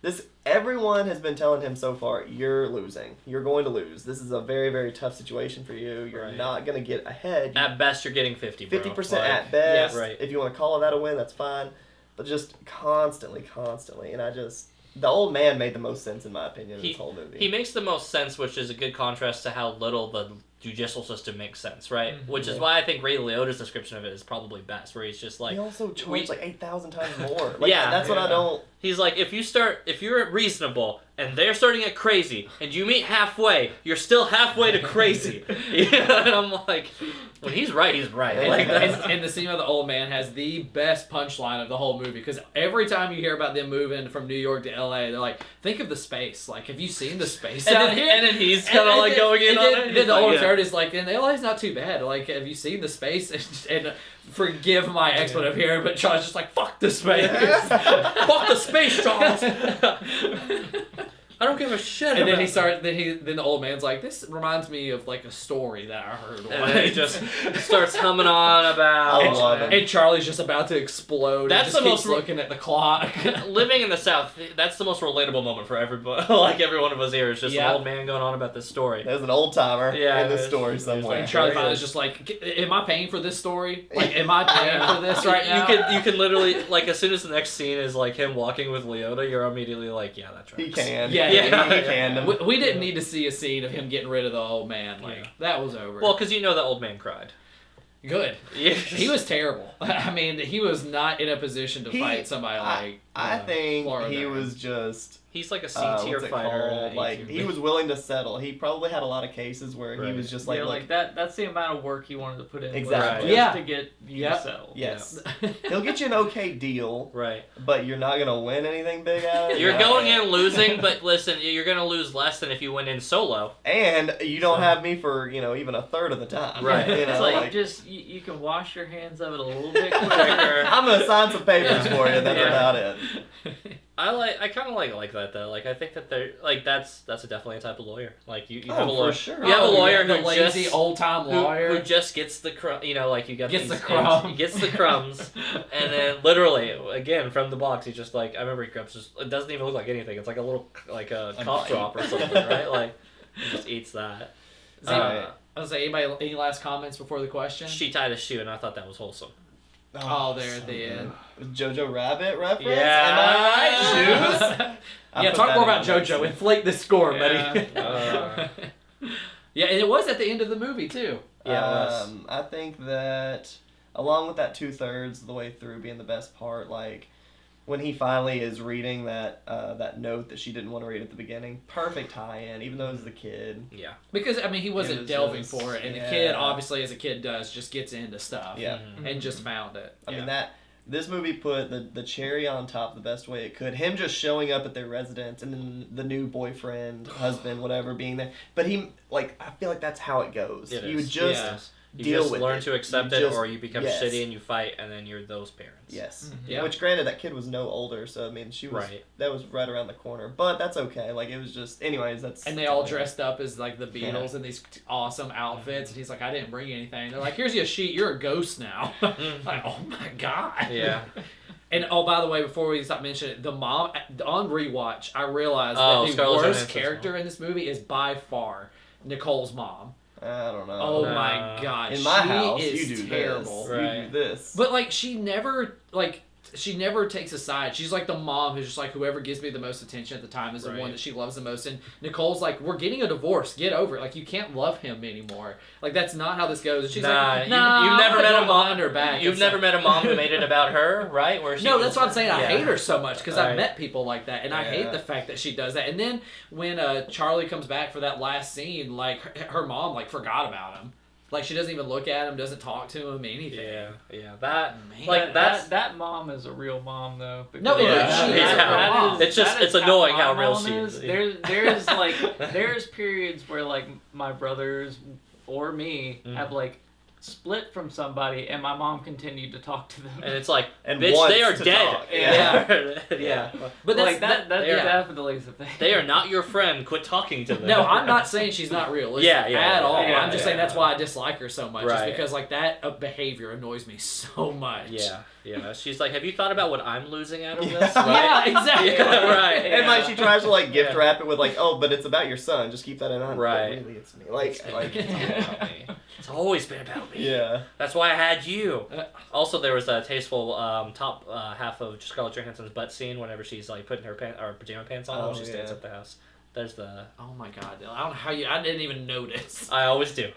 this. Everyone has been telling him so far, you're losing. You're going to lose. This is a very, very tough situation for you. You're Right. not going to get ahead. At best, you're getting 50. 50% Like, at best. yeah, right. If you want to call that a win, that's fine. But just constantly. And the old man made the most sense in my opinion in this whole movie. He makes the most sense, which is a good contrast to how little the judicial system makes sense, right? Mm-hmm. Which is why I think Ray Liotta's description of it is probably best, where he's just like, He also charged we- like 8,000 times more. Like, Yeah. that's what I Yeah. don't. he's like, if you're reasonable and they're starting at crazy and you meet halfway, you're still halfway to crazy. And I'm like, when he's right, he's right. Yeah. Like, that's, And the scene of the old man has the best punchline of the whole movie, because every time you hear about them moving from New York to LA, they're like, think of the space. Like, have you seen the space and, out then, here? and then he's kind of And like then- going in and on then, it. Then He's the like, old yeah. nerd is like, and LA's not too bad. Like, have you seen the space? And forgive my expletive here, but Charles just like, fuck the space. Fuck the space, Charles. I don't give a shit. And then he about started. Then the old man's like, "This reminds me of like a story that I heard." And then he just starts humming on about. I love it. And Charlie's just about to explode. That's and just the keeps most- looking at the clock. Living in the South, that's the most relatable moment for everybody. Like every one of us here is just Yeah. an old man going on about this story. There's an old timer Yeah, in this it's- story it's somewhere. And Charlie Very finally good. is just like, "Am I paying for this story? Like, am I paying for this right now?" You can literally like as soon as the next scene is like him walking with Leota, you're immediately like, yeah, that's right. He can. Yeah, he, yeah, he yeah. can. We didn't need to see a scene of him getting rid of the old man. Like Yeah. that was over. Well, because you know the old man cried. good. Yeah. He was terrible. I mean, he was not in a position to He- fight somebody like. I think Laura he Dern. was just He's like a C what's tier it fighter. called? Like he was willing to settle. He probably had a lot of cases where he Right. was just like, yeah, look, like that's the amount of work he wanted to put in. Exactly. Just Yeah. to get you Yep. settled. yes, he'll get you an okay deal, Right. but you're not gonna win anything big out of it. You're Yeah. going in losing, but listen, you're gonna lose less than if you went in solo. and you don't So- have me for even a third of the time. Right. You It's know, like, like, just you can wash your hands of it a little bit quicker. I'm gonna sign some papers for you. That's Yeah. about it. I kind of like that though. Like I think that they're like that's definitely a type of lawyer. Like you Oh, have a for lawyer. sure. You have a Oh, lawyer the who lazy just old time lawyer. who just gets the like you got Gets these the crumbs. He gets the crumbs, and then literally again from the box he just like I remember he grabs just it doesn't even look like anything. It's like a little like a cough bite. drop or something, right? Like he just eats that. Alright. I was like, anybody, any last comments before the question? She tied a shoe, and I thought that was wholesome. Oh, there at the end. Jojo Rabbit reference. Yeah. Am I right? Shoes. I Yeah, put talk that more in about my notes. JoJo. Inflate the score, Yeah. buddy. Yeah, and it was at the end of the movie too. Yeah, it was. I think that along with that 2/3 of the way through being the best part, like when he finally is reading that that note that she didn't want to read at the beginning, perfect tie-in. Even though it was the kid. Yeah. Because I mean, he wasn't was delving just- for it, and yeah. the kid, obviously, as a kid does, just gets into stuff. Yeah. and just found it. I Yeah. mean that this movie put the cherry on top the best way it could. Him just showing up at their residence and then the new boyfriend, husband, whatever being there. But he like I feel like that's how it goes. It You is. would just Yeah. You deal just with learn it. to accept You it, just- or you become yes. shitty and you fight, and then you're those parents. Yes. Yeah. Which granted that kid was no older, so I mean she was Right. that was right around the corner. But that's okay. Like it was just anyways, that's And they all dressed up as like the Beatles in these awesome outfits, and he's like, "I didn't bring anything." They're like, "Here's your sheet. You're a ghost now." Like, oh my god. Yeah. And oh, by the way, before we stop mentioning it, the mom on rewatch, I realized Oh, that the Scarlett worst Johansson's character mom. in this movie is by far Nicole's mom. I don't know. Oh No. my god, In my she house, is you do terrible. this. Right. You do this. But like, she never takes a side. She's like the mom who's just like, whoever gives me the most attention at the time is the Right. one that she loves the most. And Nicole's like, we're getting a divorce. Get over it. Like, you can't love him anymore. Like, that's not how this goes. And she's like, nah, you've never met a mom behind her back. You've It's never like- met a mom who made it about her, right? Where she No, was- that's what I'm saying. I Yeah. hate her so much because I've Right. met people like that, and I hate Yeah. the fact that she does that. And then when Charlie comes back for that last scene, like her mom like forgot about him. Like she doesn't even look at him, doesn't talk to him, anything. Yeah. That Man. like that's that mom is a real mom though. No, because it is. She is that- a real that mom. It's just- that it's is annoying how my real mom she is. There's like there's periods where like my brothers or me have like split from somebody, and my mom continued to talk to them. and it's like And bitch, wants they are to dead. talk. Yeah. But like that's they are- definitely the thing. They are not your friend. Quit talking to them. No, I'm not saying she's not realistic Yeah, yeah, at all. yeah, I'm just yeah. saying that's why I dislike her so much. Is Right. because like that behavior annoys me so much. Yeah. She's like, have you thought about what I'm losing out of Yeah. this? Yeah, exactly. Yeah, right. And like she tries to like gift Yeah. wrap it with like, oh, but it's about your son. Just keep that in mind. But Right. really, it's me. Like It's always been about me. yeah. That's why I had you. Uh, Also, there was a tasteful top half of Scarlett Johansson's butt scene whenever she's like putting her pajama pants on when Oh, she stays yeah. at the house. There's the. Oh my god, I don't know how you. I didn't even notice. I always do.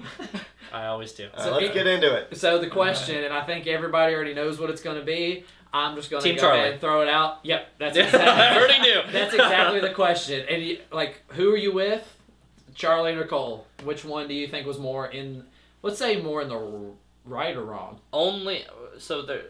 I always do. All So right, let's get into it. So the question, and I think everybody already knows what it's going to be. I'm just going to Team go Charlie. ahead and throw it out. Yep, that's I exactly. already knew. That's exactly the question. And you, like, who are you with? Charlie and Nicole. Which one do you think was more in? Let's say more in the right or wrong? Only so there,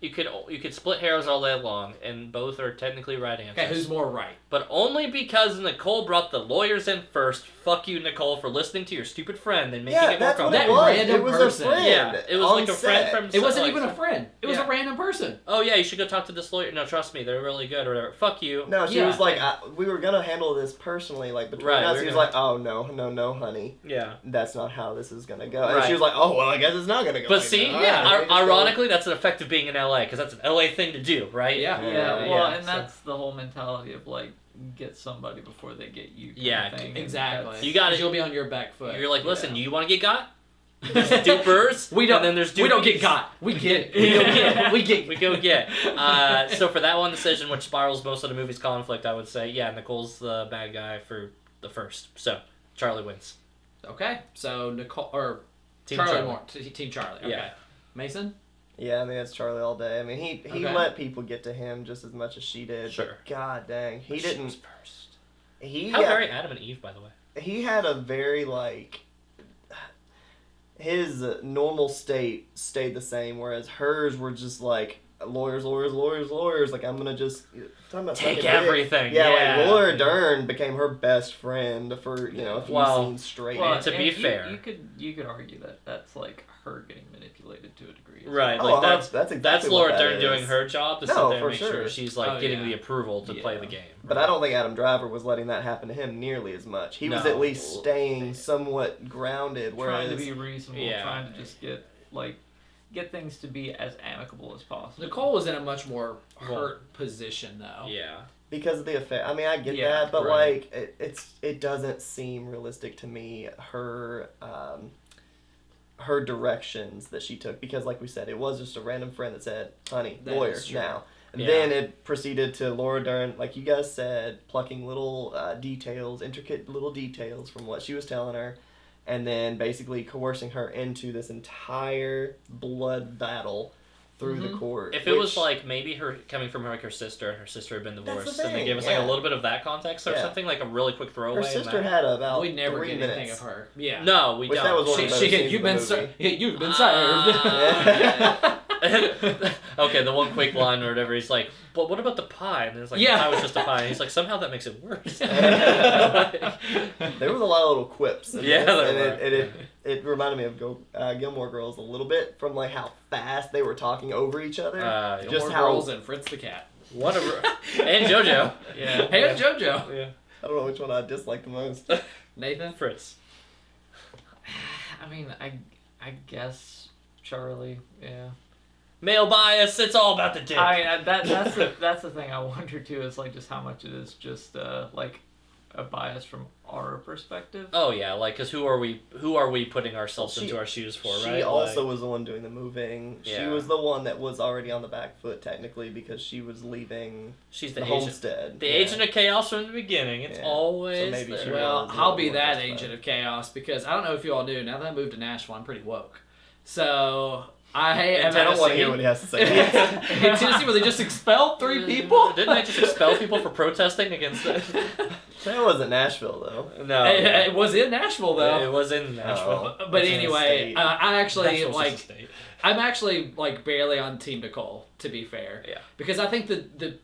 you could split hairs all day long, and both are technically right answers. Okay, who's more right? But only because Nicole brought the lawyers in first. Fuck you, Nicole, for listening to your stupid friend and making Yeah, it more that's what complicated. it was. random It was person. a friend. Yeah, it was on like a set. friend from. It wasn't like, even a friend. It was Yeah. a random person. Oh yeah, you should go talk to this lawyer. No, trust me, they're really good or whatever. Fuck you. No, she Yeah. was like, we were gonna handle this personally, like between Right, us. we He were was gonna- like, oh no, honey, Yeah. that's not how this is gonna go. And Right. she was like, oh well, I guess it's not gonna go. But like see, that. yeah, Alright, we just ironically, that's an effect of being in LA because that's an LA thing to do, right? Yeah. Yeah, well, yeah, and so- that's the whole mentality of like get somebody before they get you. Kind Yeah, of thing. And Exactly. that's- You got it. You'll be on your back foot. You're like, listen, Yeah. you want to get got? There's dupers. We don't. And then there's we don't doopies. get got. We get. We don't get. We get. We go get. So for that one decision, which spirals most of the movie's conflict, I would say, yeah, Nicole's the bad guy for the first. So Charlie wins. Okay, so Nicole or Team Charlie Charlie. more. Team Charlie. Okay. Yeah. Mason. Yeah, I mean it's Charlie all day. I mean he Okay. let people get to him just as much as she did. Sure. But God dang, he She didn't. was first. He How very Adam and Eve, by the way. he had a very like his normal state stayed the same, whereas hers were just like lawyers. Like I'm gonna just talking about Take sucking dick. everything. Yeah, Yeah. like Laura Dern became her best friend for a few Well, scenes straight. Well, to and be you, fair. you could argue that that's like her getting manipulated to a degree. as Right, well. like that's exactly that's what Laura that Dern is. doing her job to sit No, there and for make sure sure. she's like Oh, getting yeah. the approval to play Yeah. the game. But I don't think Adam Driver was letting that happen to him nearly as much. He was No. at least staying somewhat grounded, whereas Trying to be reasonable, Yeah. trying to just get things to be as amicable as possible. Nicole was in a much more Well, hurt position though. Yeah. because of the affair. I mean, I get Yeah, that, but right. like it doesn't seem realistic to me her directions that she took, because like we said, it was just a random friend that said, "Honey, That lawyer is true. now." And Yeah. then it proceeded to Laura Dern, like you guys said, plucking little details, intricate little details from what she was telling her, and then basically coercing her into this entire blood battle through the Mhm. court. If it was which- like maybe her coming from her sister and her sister had been the divorced, and they thing, gave us like yeah. a little bit of that context or Yeah. something, like a really quick throwaway. her in sister that. had about We never 3 get minutes. anything of her. Yeah. No, we Which don't. that was one She, of the better scenes you've in been the movie. you've been served. Okay, the one quick line or whatever, he's like, but what about the pie? And it's like, Yeah. the pie was just a pie. And he's like, somehow that makes it worse. There was a lot of little quips. In Yeah, this, there and were. it reminded me of Gilmore Girls a little bit, from like how fast they were talking over each other. Uh, Just Just how- Girls and Fritz the cat. what a... And JoJo. Yeah. Hey, it's JoJo. Yeah. I don't know which one I dislike the most. Nathan. Fritz. I mean, I guess Charlie. Yeah. Male bias, it's all about the dick. I mean, that's the thing I wonder too, is like just how much it is just like a bias from our perspective. Oh yeah, like, cause who are we putting ourselves She- into our shoes for, She right? also Like, was the one doing the moving. She Yeah. was the one that was already on the back foot technically, because she was leaving she's the the agent. homestead. The Yeah. agent of chaos from the beginning. It's Yeah. always So maybe there. she Well, was a I'll little be more that justified. agent of chaos because I don't know if you all knew. Now that I moved to Nashville, I'm pretty woke. So I am I don't want to hear Tennessee. what he has to say. In Tennessee, where they just expelled 3 people. Didn't they just expel people for protesting against it? That wasn't Nashville though. No. It was in Nashville though. It was in Nashville. Oh. But It's in the anyway, state. I actually Nashville's like. just a state. I'm actually like barely on Team Nicole, to be fair. Yeah. Because I think the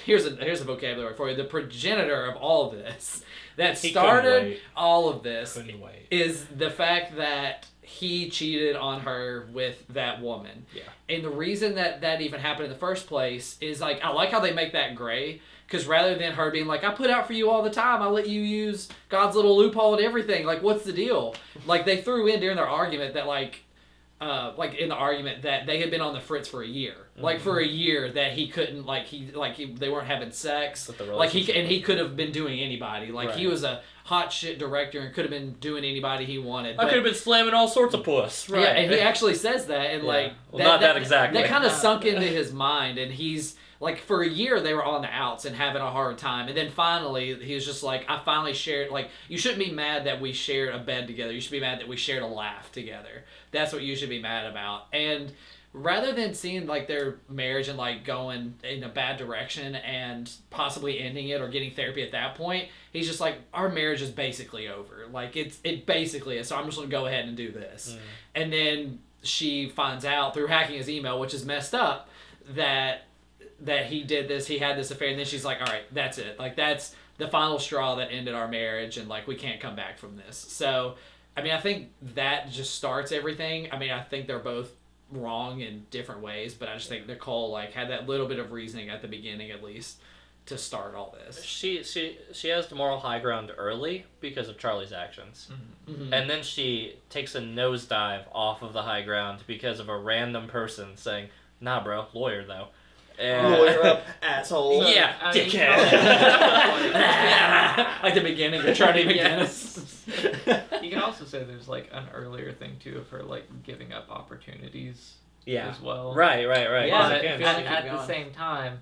here's a vocabulary for you. The progenitor of all of this that He couldn't started wait. all of this Couldn't wait. is the fact that he cheated on her with that woman. Yeah. And the reason that even happened in the first place is like I like how they make that gray. Because rather than her being like, I put out for you all the time, I let you use God's little loophole and everything. Like, what's the deal? Like, they threw in during their argument that, like in the argument that they had been on the fritz for a year. Like, for a year that he couldn't, they weren't having sex. With the Like, he relationship. could have been doing anybody. Like, he Right. was a hot shit director and could have been doing anybody he wanted. I But- could have been slamming all sorts of puss. Right. yeah, and he actually says that, and Yeah. like Well, not that exactly. That kind of sunk into his mind, and he's like, for a year they were on the outs and having a hard time, and then finally he was just like, I finally shared. Like, you shouldn't be mad that we shared a bed together. You should be mad that we shared a laugh together. That's what you should be mad about. And rather than seeing like their marriage and like going in a bad direction and possibly ending it or getting therapy at that point, he's just like, our marriage is basically over. Like it basically is. So I'm just gonna go ahead and do this. And then she finds out through hacking his email, which is messed up, that he did this, he had this affair, and then she's like, all right, that's it. Like that's the final straw that ended our marriage, and like we can't come back from this. So I mean, I think that just starts everything. I mean, I think they're both wrong in different ways, but I just think Nicole like had that little bit of reasoning at the beginning, at least, to start all this. She has the moral high ground early because of Charlie's actions, and then she takes a nosedive off of the high ground because of a random person saying, "Nah, bro, lawyer though." And Lawyer up, asshole. Yeah, I mean, dickhead. Like the beginning of Charlie McGinnis. You can also say there's like an earlier thing too of her like giving up opportunities Yeah. as well. Right. Yeah, But again, at keep the going. same time,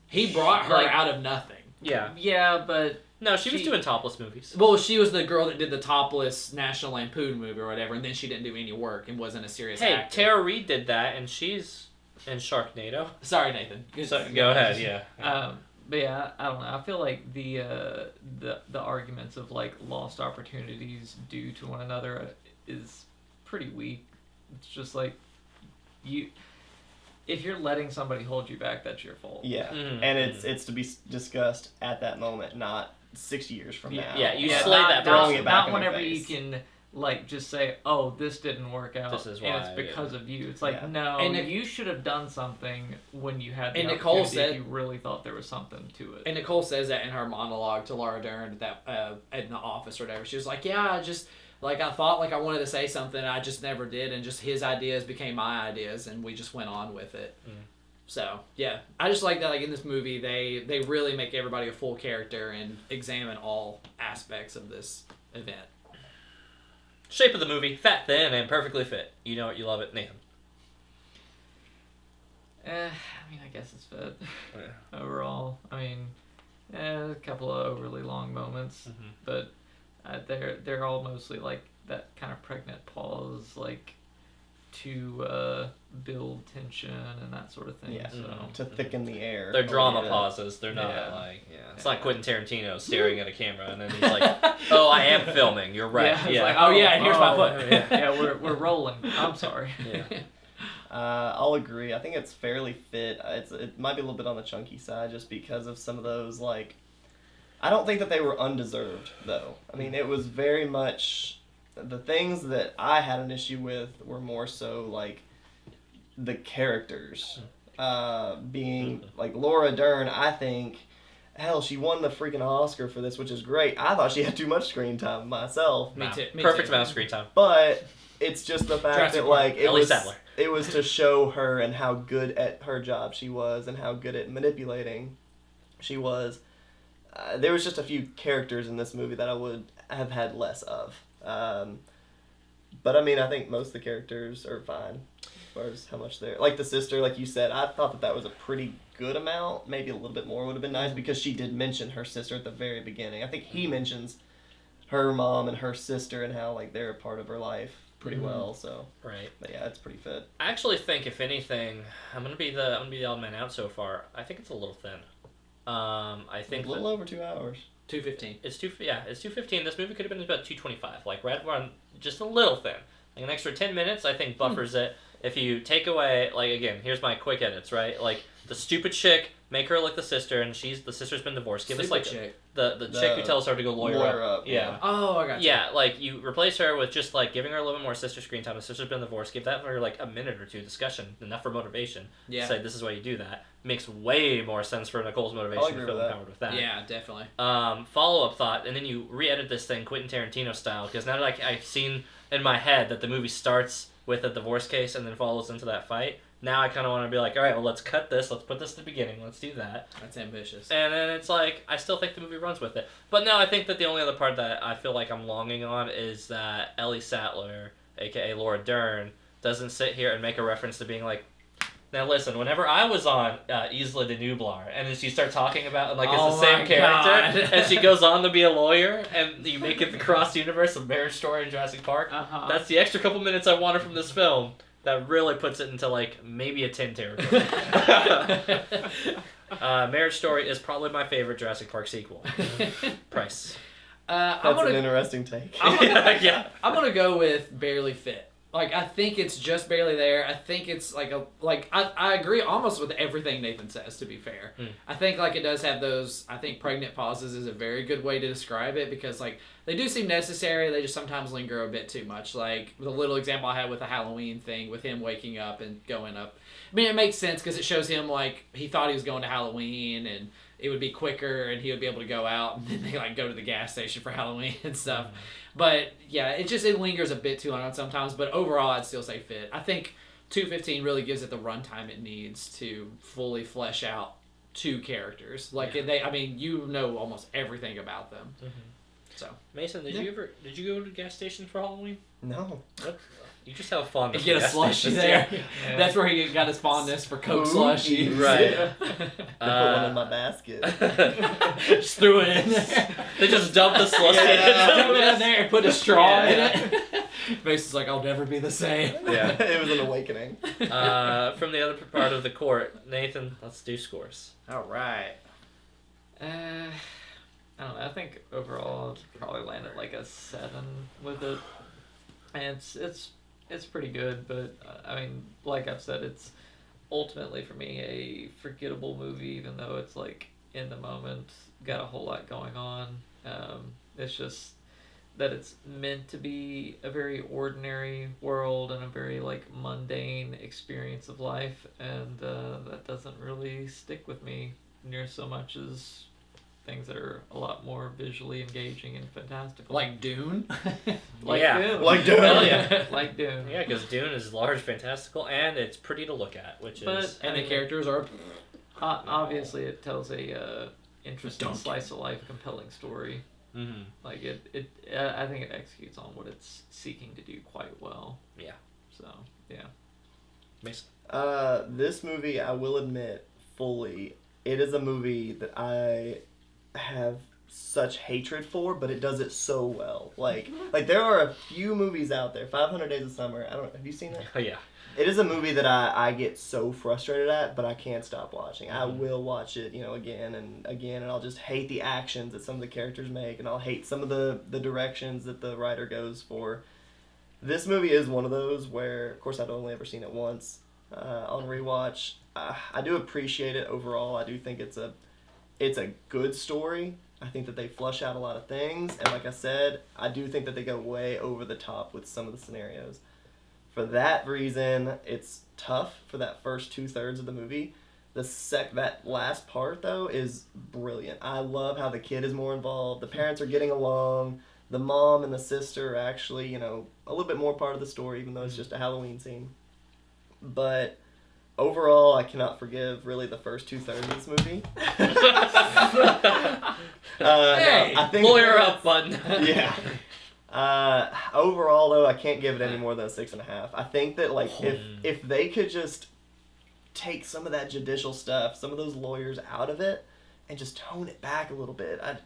He brought her Like- out of nothing. Yeah. yeah, but No, she was She- doing topless movies. Well, she was the girl that did the topless National Lampoon movie or whatever, and then she didn't do any work and wasn't a serious Hey, actor. Tara Reid did that, and she's in Sharknado. Sorry, Nathan. So, go ahead. Yeah. but yeah, I don't know. I feel like the arguments of like lost opportunities due to one another is pretty weak. It's just like if you're letting somebody hold you back, that's your fault. Yeah, Mhm. and it's to be discussed at that moment, not 60 years from now. Yeah, you Or slay that throwing person. it back Not in their whenever you face. can like just say, "Oh, this didn't work out," This is and it's why, because yeah. of you. It's like, Yeah. no, And you should have done something when you had the And Nicole opportunity said- if you really thought there was something to it. And Nicole says that in her monologue to Laura Dern that in the office or whatever. She was like, "Yeah, I just like I thought like I wanted to say something, I just never did, and just his ideas became my ideas, and we just went on with it." So yeah, I just like that. Like in this movie, they really make everybody a full character and examine all aspects of this event. Shape of the movie: fat, thin, and perfectly fit. You know it, you love it, Nathan. I mean, I guess it's fit overall. I mean, a couple of overly long moments, but they're all mostly like that kind of pregnant pause, like to build tension and that sort of thing. Yeah, So to thicken the air. They're drama Yeah. pauses. They're not Yeah. like it's not Quentin Tarantino staring at a camera and then he's like, "Oh, I am filming. You're right." it's Yeah. like, Oh, yeah, and here's my foot. yeah, we're rolling. I'm sorry. Yeah. I'll agree. I think it's fairly fit. It might be a little bit on the chunky side just because of some of those, like... I don't think that they were undeserved, though. I mean, it was very much... The things that I had an issue with were more so, like, the characters. Being, like, Laura Dern, I think... Hell, she won the freaking Oscar for this, which is great. I thought she had too much screen time myself. Me too. Perfect amount of screen time. But it's just the fact Jurassic that, Park. like, Ellie Sattler. it was to show her and how good at her job she was and how good at manipulating she was. There was just a few characters in this movie that I would have had less of. But, I mean, I think most of the characters are fine as far as how much they're... Like, the sister, like you said, I thought that was a pretty good amount. Maybe a little bit more would have been nice because she did mention her sister at the very beginning. I think he mentions her mom and her sister and how, like, they're a part of her life pretty well, so... Right. But, yeah, it's pretty fit. I actually think, if anything, I'm gonna be the odd man out so far. I think it's a little thin. I think a little over 2 hours. 2:15. it's 2:15. This movie could have been about 2:25. Like right around, just a little thin. Like an extra 10 minutes, I think buffers it. If you take away, like again, here's my quick edits, right? Like the stupid chick, make her like the sister, and the sister's been divorced. Give us like chick. the chick who tells her to go lawyer up. yeah. Oh, I got you. Yeah, like you replace her with just like giving her a little bit more sister screen time. The sister's been divorced. Give that for like a minute or two discussion, enough for motivation. Yeah. Say this is why you do that. Makes way more sense for Nicole's I'll motivation agree to feel with that. empowered with that. Yeah, definitely. Follow up thought, and then you re-edit this thing Quentin Tarantino style because now that I've seen in my head that the movie starts with a divorce case and then follows into that fight. Now I kind of want to be like, all right, well, let's cut this. Let's put this at the beginning. Let's do that. That's ambitious. And then it's like, I still think the movie runs with it. But no, I think that the only other part that I feel like I'm longing on is that Ellie Sattler, a.k.a. Laura Dern, doesn't sit here and make a reference to being like, now listen, whenever I was on Isla de Nublar, and then she starts talking about, like, it's Oh the same my character, God. and she goes on to be a lawyer, and you make it the cross-universe of Marriage Story and Jurassic Park, Uh-huh. that's the extra couple minutes I wanted from this film. that really puts it into like maybe a 10 territory. Marriage Story is probably my favorite Jurassic Park sequel. Price. That's I'm an gonna interesting take. Yeah. I'm gonna go with barely fit. Like, I think it's just barely there. I think it's I agree almost with everything Nathan says, to be fair. I think like it does have those, I think pregnant pauses is a very good way to describe it, because like they do seem necessary, they just sometimes linger a bit too much. Like the little example I had with the Halloween thing with him waking up and going up. I mean, it makes sense because it shows him like he thought he was going to Halloween and it would be quicker and he would be able to go out, and then they like go to the gas station for Halloween and stuff. But yeah, it lingers a bit too long on sometimes, but overall I'd still say fit. I think 2:15 really gives it the runtime it needs to fully flesh out two characters. Like I mean, you know almost everything about them. So Mason, did you go to the gas station for Halloween? No. What? You just have fun. get a slushie there. Yeah. That's where he got his fondness for Coke Spooky. slushies. Right. Put one in my basket. Just threw it in there. They just dumped the slushie. Threw it in there and put a straw Yeah. in it. Mason's like, I'll never be the same. Yeah. It was an awakening. From the other part of the court, Nathan, let's do scores. All right. I don't know. I think overall I'd probably land at like a 7 with it, and it's pretty good. But I mean, like I've said, it's ultimately for me a forgettable movie, even though it's like in the moment, got a whole lot going on. It's just that it's meant to be a very ordinary world and a very like mundane experience of life, and that doesn't really stick with me near so much as things that are a lot more visually engaging and fantastical. Like Dune? Like Yeah. Dune. Like Dune. Hell yeah. Like Dune. Yeah, because Dune is large, fantastical, and it's pretty to look at, which But is... And the characters are... Obviously, it tells a interesting Donkey. slice of life, compelling story. Mhm. Like I think it executes on what it's seeking to do quite well. Yeah. So yeah. Mason. This movie, I will admit fully, it is a movie that I have such hatred for, but it does it so well. Like there are a few movies out there. 500 Days of Summer. I don't know. Have you seen it? Oh, yeah. It is a movie that I get so frustrated at, but I can't stop watching. I will watch it, again and again, and I'll just hate the actions that some of the characters make, and I'll hate some of the directions that the writer goes for. This movie is one of those where, of course, I'd only ever seen it once. On rewatch, I do appreciate it overall. I do think it's a good story. I think that they flush out a lot of things, and like I said, I do think that they go way over the top with some of the scenarios. For that reason, it's tough for that first 2/3 of the movie. That last part though is brilliant. I love how the kid is more involved. The parents are getting along. The mom and the sister are actually, a little bit more part of the story, even though it's just a Halloween scene. But overall, I cannot forgive really the first 2/3 of this movie. Hey, I think Lawyer up button. Yeah. Overall, though, I can't give it any more than a 6.5. I think that if they could just take some of that judicial stuff, some of those lawyers out of it, and just tone it back a little bit. I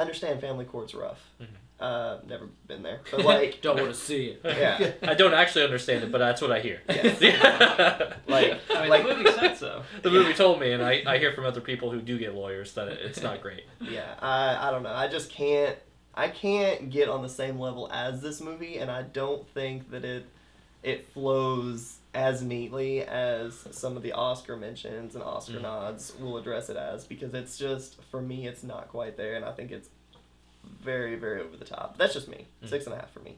understand family court's rough. Never been there, but like Don't want to see it. yeah, I don't actually understand it, but that's what I hear. Yes. like I mean, like the movie said so. The movie told me, and I hear from other people who do get lawyers that it's not great. yeah. I don't know. I just can't. I can't get on the same level as this movie, and I don't think that it flows as neatly as some of the Oscar mentions and Oscar nods will address it as, because it's just, for me, it's not quite there, and I think it's very, very over the top. That's just me. 6.5 for me.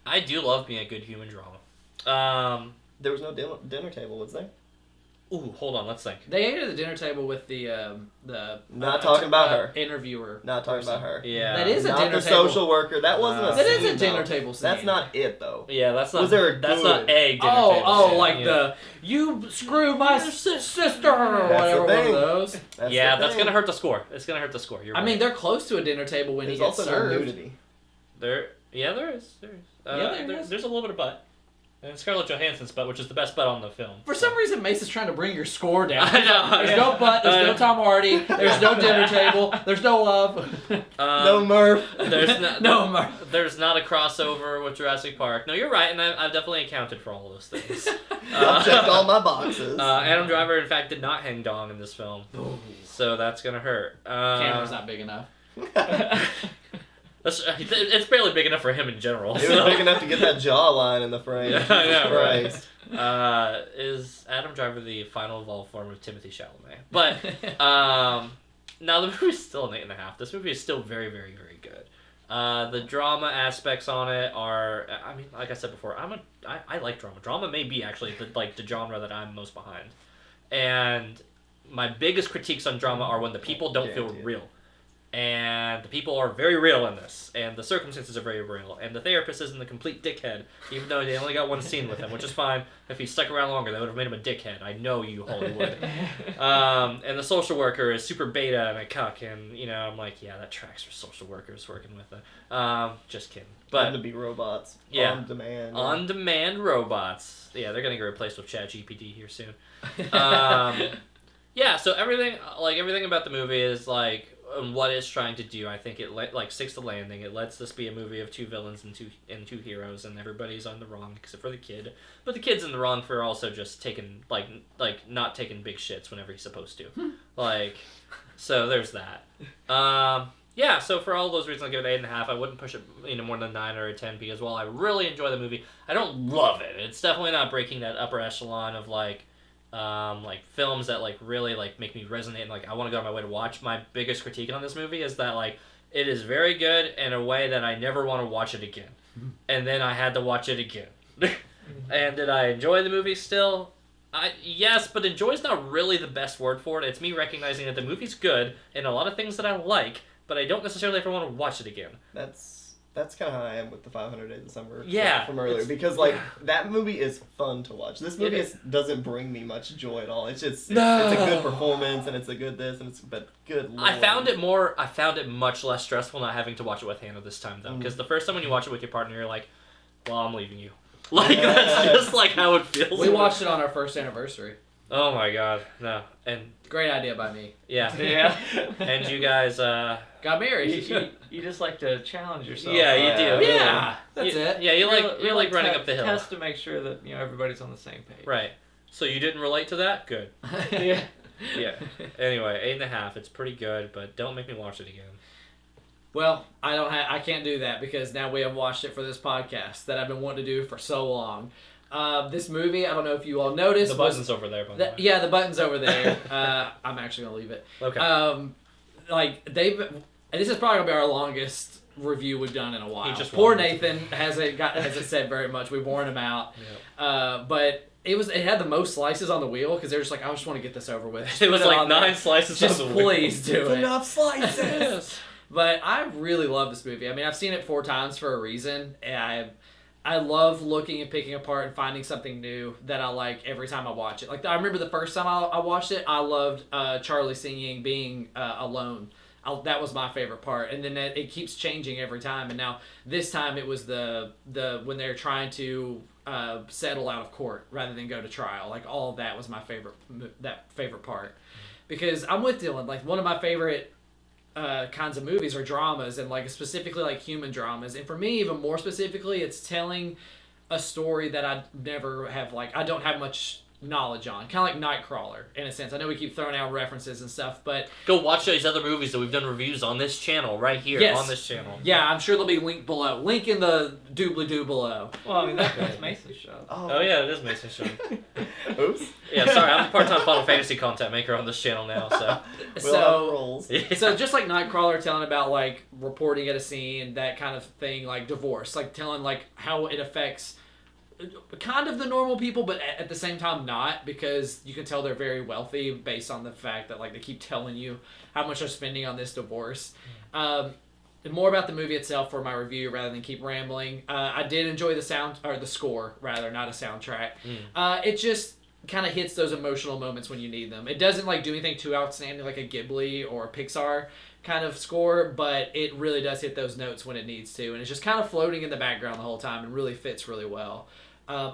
I do love me a good human drama. There was no dinner table, was there? Ooh, hold on, let's think. They ate at the dinner table with the Not talking about her. interviewer. Not talking person. about her. Yeah. That is a Not dinner the table. social worker. That wasn't a That is scene, a dinner though. table scene. That's not it, though. Yeah, that's not. Was there a that's good- not a dinner table. Oh, scene, like yeah. the you screwed my sister or the whatever one of thing. those. That's Yeah, the that's thing. gonna hurt the score. It's gonna hurt the score. You're I right. mean, they're close to a dinner table when There's he gets also no served. nudity. there is. There is. Yeah, there is. There's a little bit of butt. And Scarlett Johansson's butt, which is the best butt on the film. For some reason, Mace is trying to bring your score down. I know. There's no butt. There's no Tom Hardy. There's no dinner table. There's no love. No Murph. There's There's not a crossover with Jurassic Park. No, you're right, and I've definitely accounted for all of those things. I've checked all my boxes. Adam Driver, in fact, did not hang dong in this film, so that's gonna hurt. Camera's not big enough. It's barely big enough for him in general. It was big enough to get that jawline in the frame. Yeah, I know, Christ. right? Is Adam Driver the final evolved form of Timothée Chalamet? But now the movie's still an 8.5. This movie is still very, very, very good. The drama aspects on it are, I mean, like I said before, I like drama. Drama may be actually the genre that I'm most behind. And my biggest critiques on drama are when the people don't feel real. And the people are very real in this, and the circumstances are very real, and the therapist isn't a complete dickhead, even though they only got one scene with him, which is fine. If he stuck around longer, they would have made him a dickhead. I know you, Hollywood. And the social worker is super beta and a cuck, and, you know, I'm like, yeah, that tracks for social workers working with it. Just kidding. But to be robots. Yeah. On demand. On-demand robots. Yeah, they're going to get replaced with ChatGPT here soon. Yeah, so everything about the movie is, like, what it's trying to do. I think it sticks to landing. It lets this be a movie of two villains and two heroes, and everybody's on the wrong except for the kid. But the kid's in the wrong for also just taking not taking big shits whenever he's supposed to. So there's that. Yeah, so for all those reasons, I'll give it 8.5. I wouldn't push it more than a 9 or a 10 because while I really enjoy the movie, I don't love it. It's definitely not breaking that upper echelon of films that really make me resonate and I want to go out of my way to watch. My biggest critique on this movie is that it is very good in a way that I never want to watch it again. And then I had to watch it again. And did I enjoy the movie still? Yes, but enjoy is not really the best word for it. It's me recognizing that the movie's good and a lot of things that I like, but I don't necessarily ever want to watch it again. That's kind of how I am with the 500 Days of Summer from earlier. Because, that movie is fun to watch. This movie doesn't bring me much joy at all. It's just, it's a good performance, and it's a good this, and but good Lord. I found it much less stressful not having to watch it with Hannah this time, though. Because the first time when you watch it with your partner, you're like, well, I'm leaving you. That's just, how it feels. We watched it on our first anniversary. Oh, my God. No. And great idea by me. Yeah. Yeah. And you guys, got married. You just like to challenge yourself. Yeah, you do. Yeah, that's it. Yeah, you like running up the hill. Test to make sure that everybody's on the same page. Right. So you didn't relate to that? Good. Yeah. Yeah. Anyway, 8.5. It's pretty good, but don't make me watch it again. Well, I can't do that because now we have watched it for this podcast that I've been wanting to do for so long. This movie, I don't know if you all noticed. The button's over there, by the way. Yeah, the button's over there. I'm actually gonna leave it. Okay. This is probably gonna be our longest review we've done in a while. Poor Nathan hasn't said very much. We've worn him out. Yeah. But it had the most slices on the wheel because they're just like, I just want to get this over with. It was 9 slices. Just on the wheel. please do it. Enough slices. But I really love this movie. I mean, I've seen it 4 times for a reason, and I love looking and picking apart and finding something new that I like every time I watch it. I remember the first time I watched it, I loved Charlie singing "Being Alone." That was my favorite part, and then it keeps changing every time. And now this time it was the when they're trying to settle out of court rather than go to trial. All of that was my favorite part, because I'm with Dylan. One of my favorite kinds of movies are dramas, and specifically human dramas, and for me even more specifically it's telling a story that I never have I don't have much knowledge on, kind of like Nightcrawler in a sense. I know we keep throwing out references and stuff, but go watch those other movies that we've done reviews on this channel right here. Yes. On this channel. Yeah, I'm sure there'll be link below, link in the doobly-doo below. Well, I mean that's Mason's show. Oh yeah, it is Mason's show. Oops. Yeah, sorry, I'm a part-time Final Fantasy content maker on this channel now, so. So just like Nightcrawler telling about reporting at a scene, that kind of thing, divorce, telling how it affects kind of the normal people, but at the same time not, because you can tell they're very wealthy based on the fact that they keep telling you how much they're spending on this divorce. More about the movie itself for my review rather than keep rambling. I did enjoy the score rather, not a soundtrack. It just kind of hits those emotional moments when you need them. It doesn't do anything too outstanding like a Ghibli or a Pixar kind of score, but it really does hit those notes when it needs to, and it's just kind of floating in the background the whole time and really fits really well.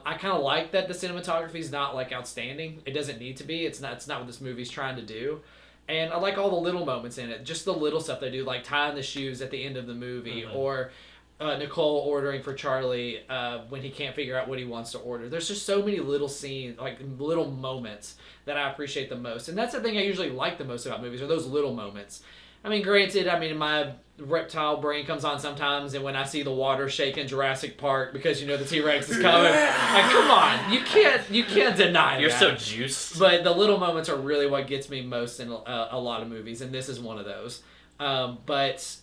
I kind of like that the cinematography is not like outstanding. It doesn't need to be. It's not what this movie's trying to do. And I like all the little moments in it, just the little stuff they do, like tying the shoes at the end of the movie, or Nicole ordering for Charlie when he can't figure out what he wants to order. There's just so many little scenes, like little moments that I appreciate the most. And that's the thing I usually like the most about movies, are those little moments. I mean, granted, my reptile brain comes on sometimes, and when I see the water shake in Jurassic Park because the T-Rex is coming, like, come on, you can't deny You're that. so juiced. But the little moments are really what gets me most in a lot of movies, and this is one of those. But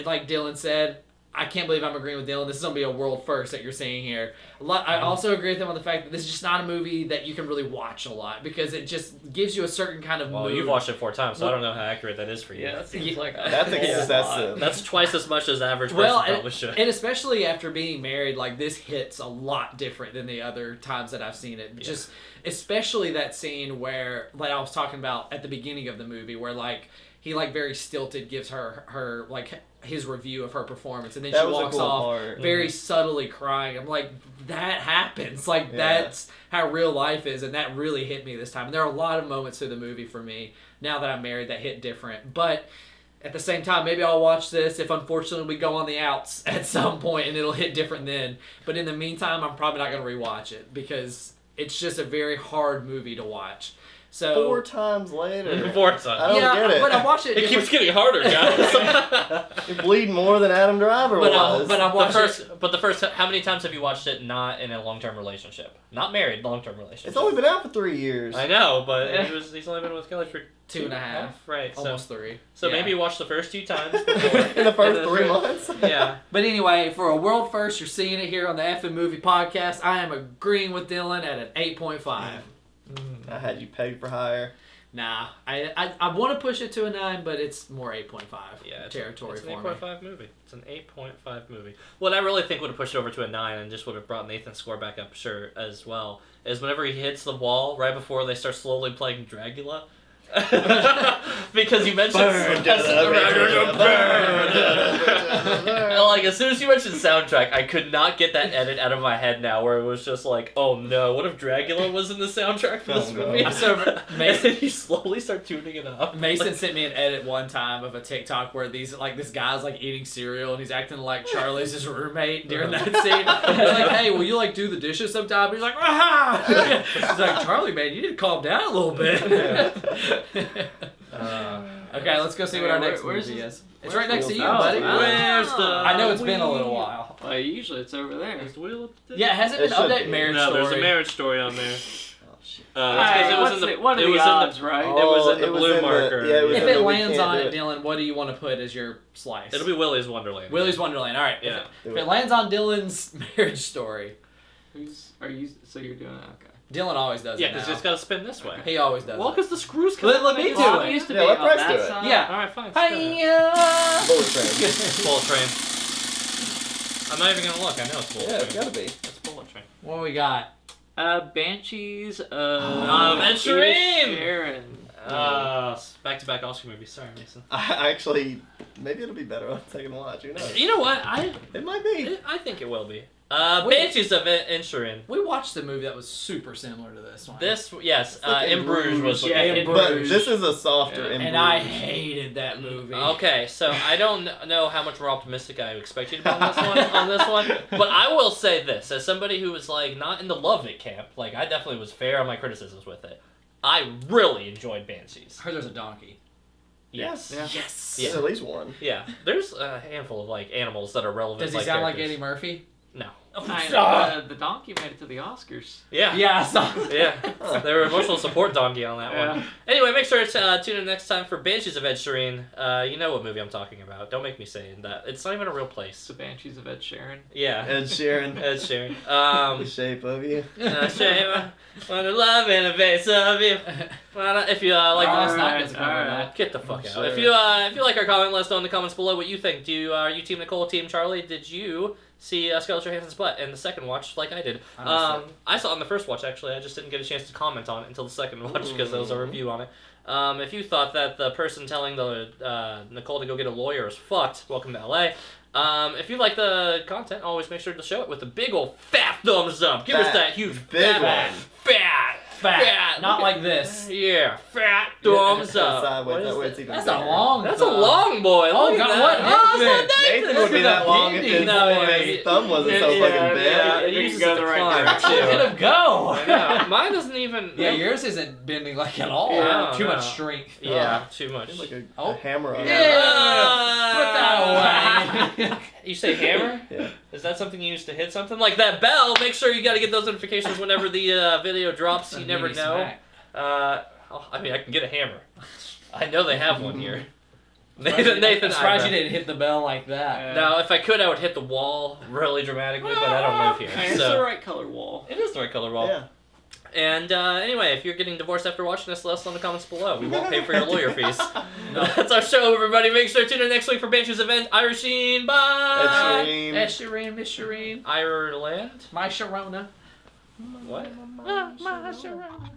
like Dylan said, I can't believe I'm agreeing with Dylan. This is going to be a world first that you're seeing here. I also agree with him on the fact that this is just not a movie that you can really watch a lot, because it just gives you a certain kind of mood. You've watched it 4 times, so I don't know how accurate that is for you. Yeah, that seems like a That's whole excessive. lot. That's twice as much as the average person probably should. And especially after being married, like, this hits a lot different than the other times that I've seen it. Yeah. Just especially that scene where, like I was talking about at the beginning of the movie, where like he like very stilted gives her like his review of her performance, and then That she was a walks cool off part. very subtly crying. I'm like, that happens. Like, Yeah. that's how real life is, and that really hit me this time. And there are a lot of moments through the movie for me, now that I'm married, that hit different. But at the same time, maybe I'll watch this if unfortunately we go on the outs at some point and it'll hit different then. But in the meantime, I'm probably not going to rewatch it, because it's just a very hard movie to watch. So 4 times later. 4 I times. don't get it. but I watched it. It keeps getting harder, guys. You're bleeding more than Adam Driver But was. I watched the first, how many times have you watched it not in a long-term relationship? Not married, long-term relationship. It's only been out for 3 years. I know, but he's only been with Kelly for 2.5. Right, almost 3. so Yeah. maybe you watched the first 2 times before. In the first 3 months. Yeah. But anyway, for a world first, you're seeing it here on the Effing Movie Podcast. I am agreeing with Dylan at an 8.5. I had you pegged for higher. Nah, I want to push it to a 9, but it's more 8.5 Yeah, territory it's for an me. 8.5 movie. It's an 8.5 movie. What I really think would have pushed it over to a 9 and just would have brought Nathan's score back up, sure, as well, is whenever he hits the wall right before they start slowly playing Dragula. Because you mentioned like as soon as you mentioned soundtrack, I could not get that edit out of my head now, where it was just like, oh no, what if Dragula was in the soundtrack for this Oh, no. movie? So And Mason, then you slowly start tuning it up. Mason sent me an edit one time of a TikTok where this guy's like eating cereal and he's acting like Charlie's his roommate during that scene. He's like, hey, will you like do the dishes sometime? He's like, ah! He's like, Charlie, man, you need to calm down a little bit. Okay, let's go see what our next where's movie this- is. It's right next to you, Oh, buddy. wow. Where's the? I know it's been a little while. Well, usually it's over there. Is the wheel up there? Yeah, has it been It should updated be. Marriage No, Story? there's a Marriage Story on there. Oh, shit. That's 'cause it was in the. What are it the was odds, in right? the. It was in the It was blue in the- marker. yeah, it was If in it the- we lands can't on do it, it. Dylan, what do you want to put as your slice? It'll be Willy's Wonderland. Willy's Wonderland. All right. Yeah. If it lands on Dylan's Marriage Story, Are you? So you're doing it? Okay. Dylan always does Yeah, it because now. it's got to spin this way. He always does Well, it. because the screws. Let me do Well, it. it used to Yeah, be let on Bryce that do it. side. Yeah. All right, fine. spin it. Hiya! Bullet train. Bullet Train. I'm not even gonna look. I know it's Bullet Yeah, it's Train. gotta be. It's Bullet Train. What we got? Banshees of Ed Sheeran! Sharon. Back-to-back Oscar movies. Sorry, Mason. I actually, maybe it'll be better on second watch. Who knows? You know what? It might be. I think it will be. Wait. Banshees of Inisherin. We watched a movie that was super similar to this one. This, yes, like In In Bruges was. Bruges, yeah, In But Bruges. this is a softer. Yeah. In and I Bruges. hated that movie. Okay, so I don't know how much more optimistic I expect you to be on this one, but I will say this, as somebody who was like not in the love it camp, like I definitely was fair on my criticisms with it. I really enjoyed Banshees. I heard there's a donkey. Yes. Yeah. Yes. Yeah. There's at least one. Yeah. There's a handful of like animals that are relevant. Does he sound like characters. Eddie Murphy? No. The donkey made it to the Oscars. Yeah. Yeah, I saw. Yeah. They were emotional support donkey on that one. Yeah. Anyway, make sure to tune in next time for Banshees of Ed Sheeran. You know what movie I'm talking about. Don't make me say that. It's not even a real place. The Banshees of Ed Sheeran. Yeah. Ed Sheeran. Ed Sheeran. The shape of you. Shame. Want to love in a face of you. If you like, Alright. Alright, Not gonna cover that. alright. get the fuck out. Sure. If you like our comment, let us know in the comments below what you think. Are you Team Nicole, Team Charlie? Did you see Scarlett Johansson's butt in the second watch like I did? Honestly. I saw it in the first watch actually. I just didn't get a chance to comment on it until the second watch because there was a review on it. If you thought that the person telling the Nicole to go get a lawyer is fucked, welcome to LA. If you like the content, always make sure to show it with a big old fat thumbs up. Give us Fat. that huge Big fat, one. fat, Fat. Not Look at- like this. Yeah, fat thumbs up. Sideways, What is that way that? it's even That's a bigger. long. That's a thumb. long boy. Oh, Look at God, that. what Oh, Nathan? it's Nathan would be is that a long if bending. his, No, his thumb wasn't so yeah, fucking big. yeah. It You uses can go it to the right climb, direction. too. Look at him go. I know. Mine doesn't even. Yeah, yours isn't bending like at all. Yeah, Too no. much strength. Yeah, too much. It's like a Oh. hammer on Yeah. it. Put that away. You say hammer? Yeah. Is that something you use to hit something? Like that bell, make sure you gotta get those notifications whenever the video drops. You never Mini know. smack. I mean, I can get a hammer. I know they have one here. I'm Nathan, surprised I you didn't hit the bell like that. Now, if I could, I would hit the wall really dramatically, but I don't live here. And it's the So right color wall. it is the right color wall. Yeah. And anyway, if you're getting divorced after watching this, let us know in the comments below. We won't pay for your lawyer fees. That's our show, everybody. Make sure to tune in next week for Banshee's event. Irishine, bye! Ed Sheeran. Ed Sheeran, Miss Sheeran. Ireland? My Sharona. What? My Sharona.